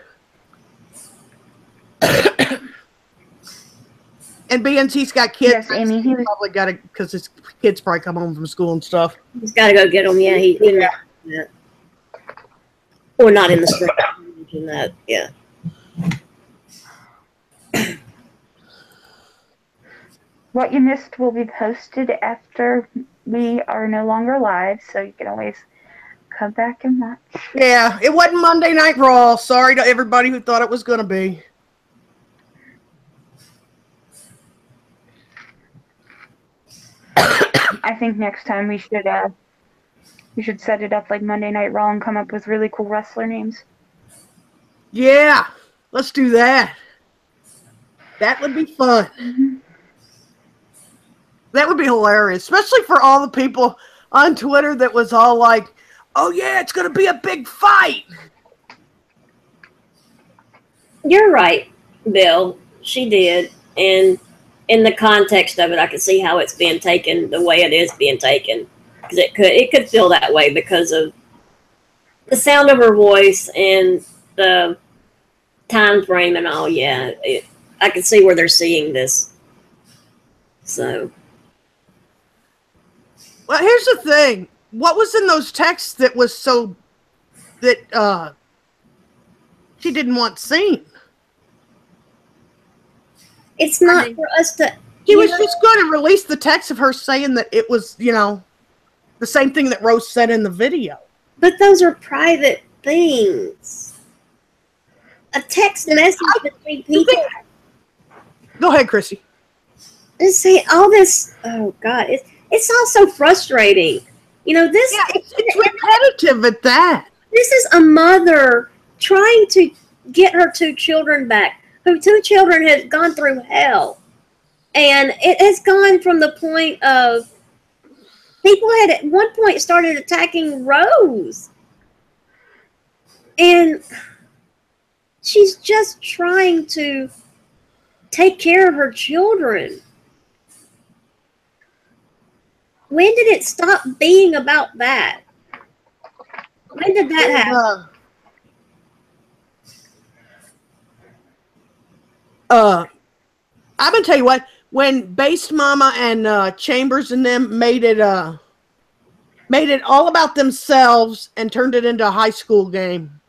And being he's got kids, yes, Amy, he probably got to because his kids probably come home from school and stuff. He's got to go get them. Yeah, yeah. Or not in the street. That, yeah. what you missed will be posted after we are no longer live, so you can always come back and watch. Yeah, it wasn't Monday Night Raw. Sorry to everybody who thought it was going to be. I think next time we should set it up like Monday Night Raw and come up with really cool wrestler names. Yeah, let's do that. That would be fun. Mm-hmm. That would be hilarious, especially for all the people on Twitter that was all like, oh yeah, it's going to be a big fight. You're right, Bill. She did. And in the context of it, I can see how it's being taken the way it is being taken. Because it could feel that way because of the sound of her voice and the time frame and all. Yeah, I can see where they're seeing this. So. Well, here's the thing. What was in those texts that was so that she didn't want seen? It's not for us to... He was just going to release the text of her saying that it was, you know, the same thing that Rose said in the video. But those are private things. A text message between people... Go ahead, Chrissy. Just say all this... Oh, God. It's all so frustrating. You know, this... Yeah, it's repetitive at that. This is a mother trying to get her 2 children back. Her 2 children has gone through hell. And it has gone from the point of... People had at one point started attacking Rose. And she's just trying to take care of her children. When did it stop being about that? When did that happen? I'm gonna tell you what. When Based Mama and Chambers and them made it all about themselves and turned it into a high school game,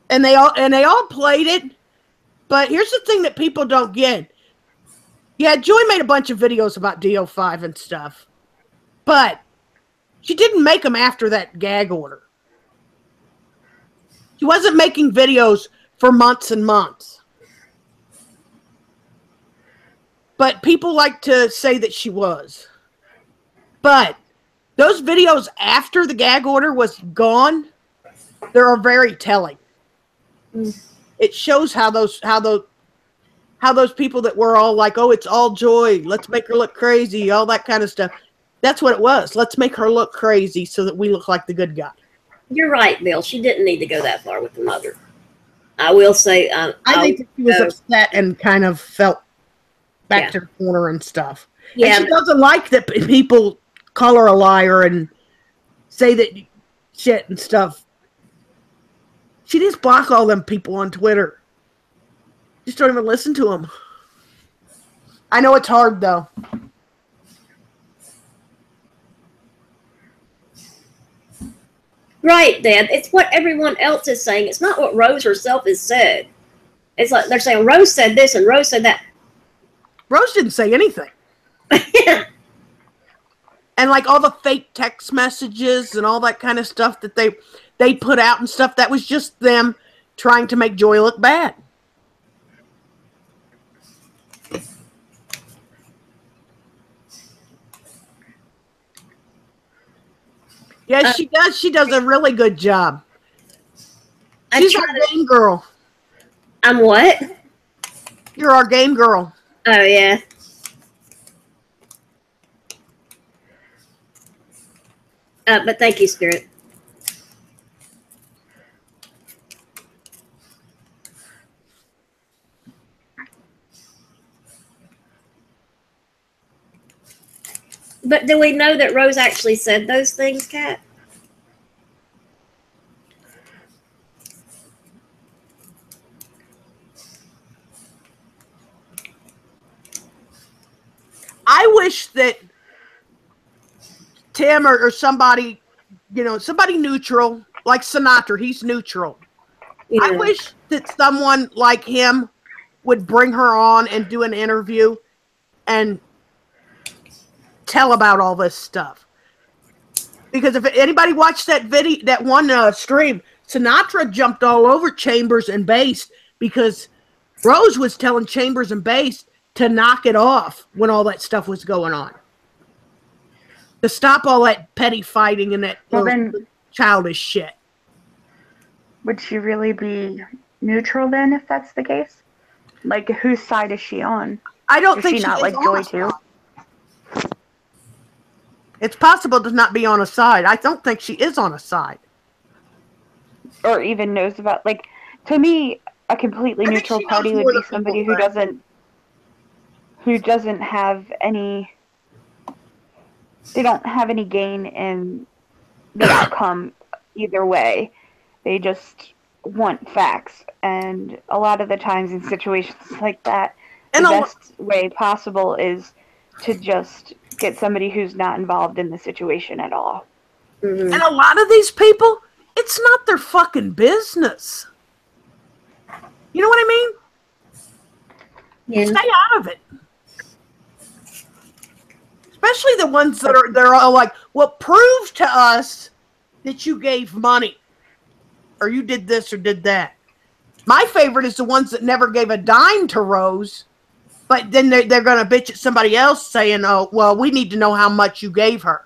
and they all played it. But here's the thing that people don't get. Yeah, Joy made a bunch of videos about DO5 and stuff, but she didn't make them after that gag order. She wasn't making videos for months and months. But people like to say that she was. But those videos after the gag order was gone, they are very telling. It shows how those people that were all like, oh, it's all Joy, let's make her look crazy, all that kind of stuff. That's what it was. Let's make her look crazy so that we look like the good guy. You're right, Bill. She didn't need to go that far with the mother. I will say... I think that she was upset and kind of felt back to the corner and stuff. Yeah, and she doesn't like that people call her a liar and say that shit and stuff. She just block all them people on Twitter. Just don't even listen to them. I know it's hard though. Right, Dad. It's what everyone else is saying. It's not what Rose herself has said. It's like they're saying Rose said this and Rose said that. Rose didn't say anything. Yeah. And like all the fake text messages and all that kind of stuff that they put out and stuff, that was just them trying to make Joy look bad. Yes, she does. She does a really good job. She's our game girl. I'm what? You're our game girl. Oh, yeah. But thank you, Spirit. But do we know that Rose actually said those things, Kat? I wish that Tim or somebody, you know, somebody neutral, like Sinatra, he's neutral. Yeah. I wish that someone like him would bring her on and do an interview and tell about all this stuff. Because if anybody watched that video, that one stream, Sinatra jumped all over Chambers and Bass because Rose was telling Chambers and Bass to knock it off when all that stuff was going on. To stop all that petty fighting and that childish shit. Would she really be neutral then if that's the case? Like, whose side is she on? I don't is think she not like Joy too? It's possible to not be on a side. I don't think she is on a side. Or even knows about, like, to me, a completely neutral party would be somebody who doesn't have any, they don't have any gain in the outcome either way. They just want facts. And a lot of the times in situations like that, the best way possible is to just get somebody who's not involved in the situation at all. Mm-hmm. And a lot of these people, it's not their fucking business. You know what I mean? Yeah. Stay out of it. Especially the ones that they're all like, well, prove to us that you gave money. Or you did this or did that. My favorite is the ones that never gave a dime to Rose, but then they're going to bitch at somebody else saying, oh, well, we need to know how much you gave her.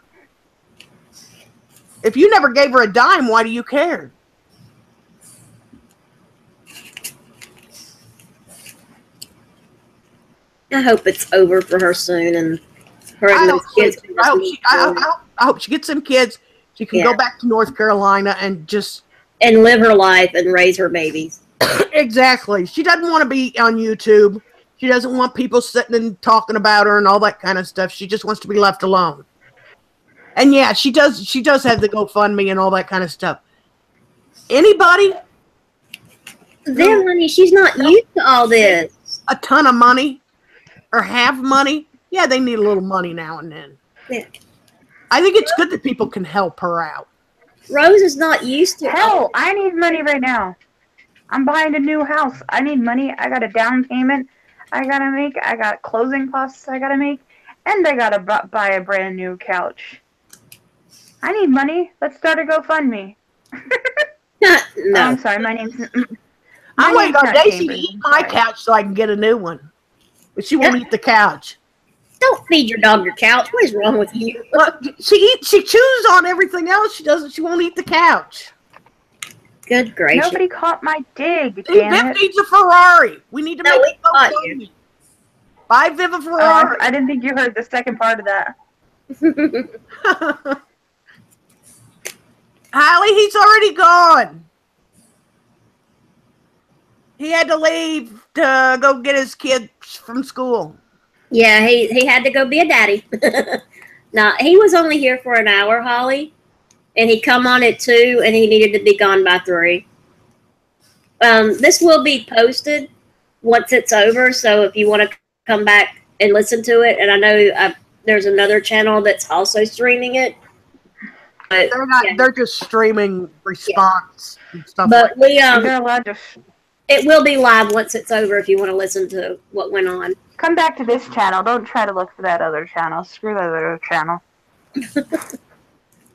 If you never gave her a dime, why do you care? I hope it's over for her soon, and her and those kids. I hope she gets some kids. She can go back to North Carolina and just live her life and raise her babies. Exactly. She doesn't want to be on YouTube. She doesn't want people sitting and talking about her and all that kind of stuff. She just wants to be left alone. And yeah, she does have the GoFundMe and all that kind of stuff. Anybody? Then, honey, she's not used to all this. A ton of money or have money. Yeah, they need a little money now and then. Yeah. I think it's good that people can help her out. Rose is not used to. Hell, I need money right now. I'm buying a new house. I need money. I got a down payment I gotta make. I got closing costs I gotta make. And I gotta buy a brand new couch. I need money. Let's start a GoFundMe. No. Oh, I'm sorry. My name's... I'm waiting on Daisy to eat my couch so I can get a new one. But she won't eat the couch. Don't feed your dog your couch. What is wrong with you? Well, she chews on everything else. She won't eat the couch. Good gracious. Nobody caught my dig, Viv needs a Ferrari. We need to make it caught you. Buy Viv a Ferrari. I didn't think you heard the second part of that. Hallie, he's already gone. He had to leave to go get his kids from school. Yeah, he had to go be a daddy. Now, he was only here for an hour, Holly. And he come on at 2, and he needed to be gone by 3. This will be posted once it's over, so if you want to come back and listen to it, and I know there's another channel that's also streaming it. But, they're not. Yeah. They're just streaming response and stuff. But like they're allowed to. It will be live once it's over if you want to listen to what went on. Come back to this channel. Don't try to look for that other channel. Screw that other channel.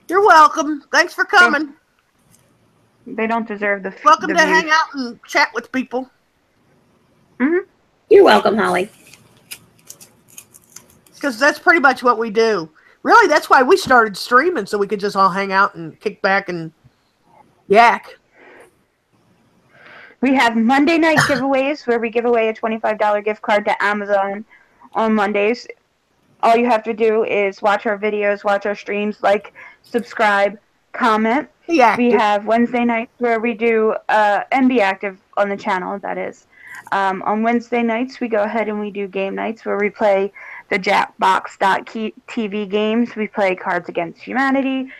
You're welcome. Thanks for coming. They don't deserve the. Welcome to hang out and chat with people. Mm-hmm. You're welcome, Holly. Because that's pretty much what we do. Really, that's why we started streaming, so we could just all hang out and kick back and yak. We have Monday night giveaways where we give away a $25 gift card to Amazon on Mondays. All you have to do is watch our videos, watch our streams, like, subscribe, comment. Yeah. We have Wednesday nights where we do, and be active on the channel, that is. On Wednesday nights, we go ahead and we do game nights where we play the Jackbox.TV games. We play Cards Against Humanity.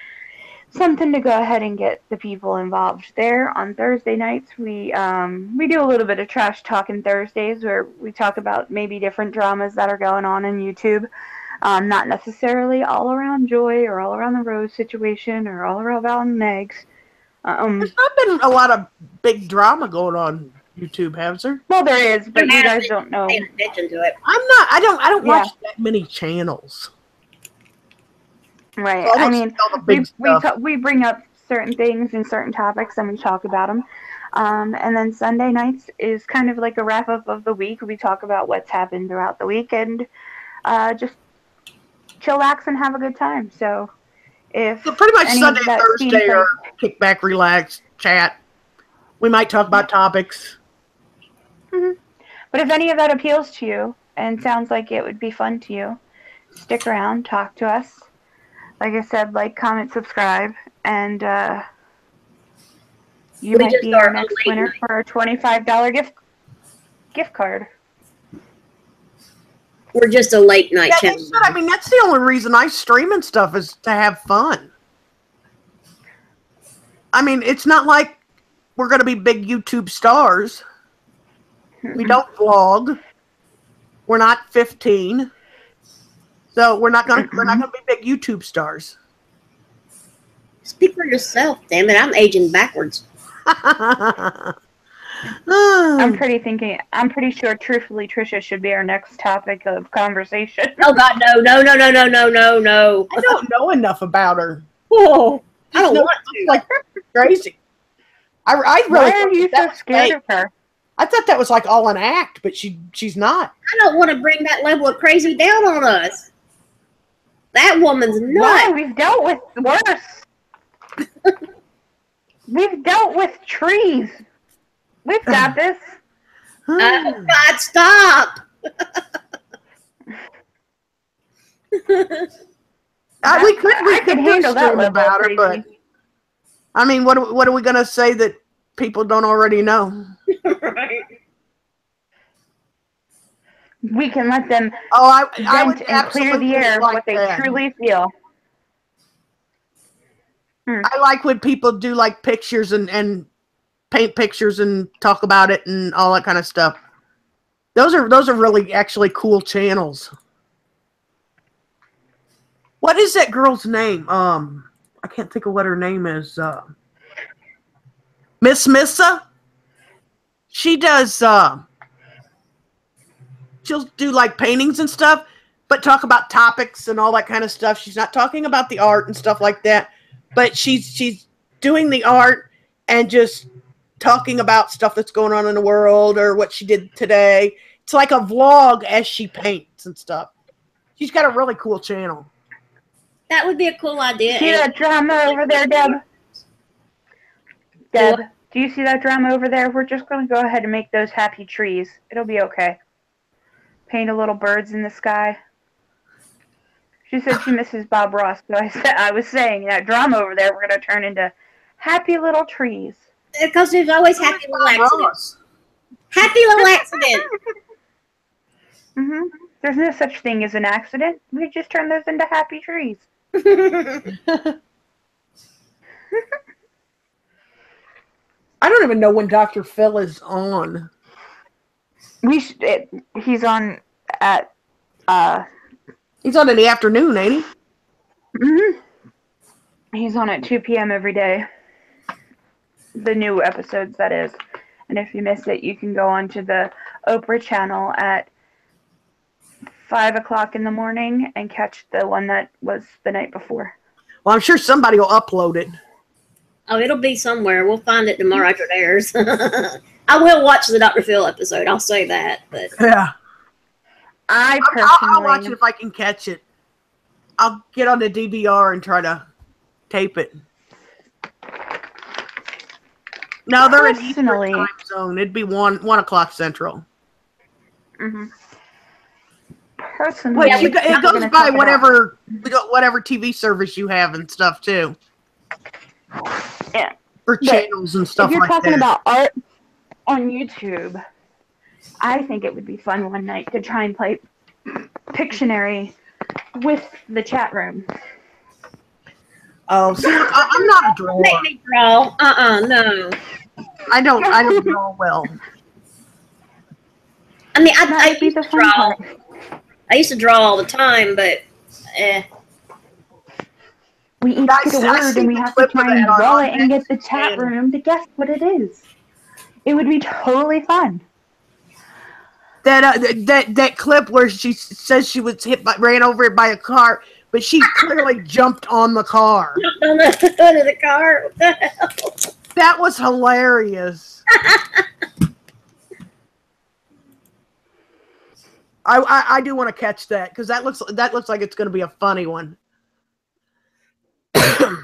Something to go ahead and get the people involved there. On Thursday nights, we do a little bit of trash talking Thursdays where we talk about maybe different dramas that are going on YouTube. Not necessarily all around Joy or all around the Rose situation or all around Negs. There's not been a lot of big drama going on YouTube, has there? Well, there is, but you guys been don't know. paying attention to it. I don't watch that many channels. Right. So I mean, see all the big stuff. we bring up certain things and certain topics, and we talk about them. And then Sunday nights is kind of like a wrap up of the week. We talk about what's happened throughout the week and just chillax and have a good time. So pretty much any Sunday of that and Thursday seems are kick back, relax, chat. We might talk about topics. Mhm. But if any of that appeals to you and sounds like it would be fun to you, stick around, talk to us. Like I said, like, comment, subscribe, and you might be our next winner for a $25 gift card. We're just a late night channel. I mean, that's the only reason I stream and stuff is to have fun. I mean, it's not like we're going to be big YouTube stars. We don't vlog. We're not 15. So we're not going to be big YouTube stars. Speak for yourself, damn it. I'm aging backwards. I'm pretty sure, truthfully, Trisha should be our next topic of conversation. Oh, God, no. I don't know enough about her. Oh, I don't want to. Like crazy. I really Why are you so scared of her? I thought that was like all an act, but she's not. I don't want to bring that level of crazy down on us. That woman's nuts. Why? We've dealt with worse. We've dealt with trees. We've got this. God, stop. We could handle that level about her, but I mean, what are we gonna say that people don't already know? Right. We can let them I would vent and clear the air like what they that. truly feel. I like when people do like pictures and paint pictures and talk about it and all that kind of stuff. Those are really actually cool channels. What is that girl's name? I can't think of what her name is. Miss Missa. She does. She'll do like paintings and stuff, but talk about topics and all that kind of stuff. She's not talking about the art and stuff like that, but she's doing the art and just talking about stuff that's going on in the world or what she did today. It's like a vlog as she paints and stuff. She's got a really cool channel. That would be a cool idea. See that drama over there, Deb? Deb, do you see that drama over there? We're just going to go ahead and make those happy trees. It'll be okay. Paint a little birds in the sky. She said she misses Bob Ross, so I was saying that drama over there we're going to turn into happy little trees. Because there's always happy little accidents. Happy little accident. Mm-hmm. There's no such thing as an accident. We just turn those into happy trees. I don't even know when Dr. Phil is on. He's on at He's on in the afternoon, ain't he? Mm-hmm. He's on at 2 p.m. every day. The new episodes, that is. And if you miss it, you can go onto the Oprah channel at 5 o'clock in the morning and catch the one that was the night before. Well, I'm sure somebody will upload it. Oh, it'll be somewhere. We'll find it tomorrow after it airs. I will watch the Dr. Phil episode. I'll say that. But yeah. I'll watch it if I can catch it. I'll get on the DVR and try to tape it. No, they're in Eastern time zone. It'd be 1 o'clock Central. Mm-hmm. Personally, well, it goes by whatever TV service you have and stuff too. Yeah. For channels and stuff like that. If you're talking about art on YouTube, I think it would be fun one night to try and play Pictionary with the chat room. Oh, see, I'm not a drawer. Make me draw. No. I don't draw well. I mean, I used to draw. I used to draw all the time, but we each get a word and we have to try and draw it and get the chat room to guess what it is. It would be totally fun. That clip where she says she was ran over by a car, but she clearly jumped on the car. Jumped on the hood of the car. What the hell? That was hilarious. I do want to catch that because that looks like it's going to be a funny one. It's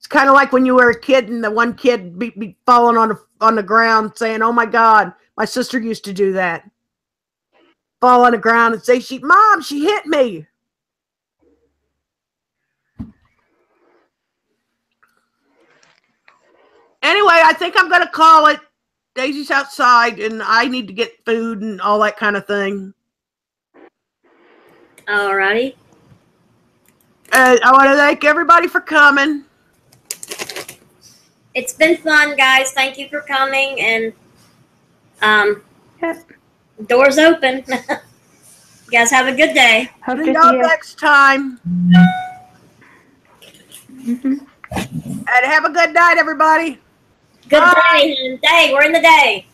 kind of like when you were a kid and the one kid be falling on the ground saying, "Oh my God, my sister used to do that." Fall on the ground and say, "Mom, she hit me." Anyway, I think I'm going to call it. Daisy's outside, and I need to get food and all that kind of thing. Alrighty. I want to thank everybody for coming. It's been fun, guys. Thank you for coming, and doors open. You guys have a good day. Hope See to y'all see you. next time. Mm-hmm. And have a good night, everybody. Good Bye. day. Day. We're in the day.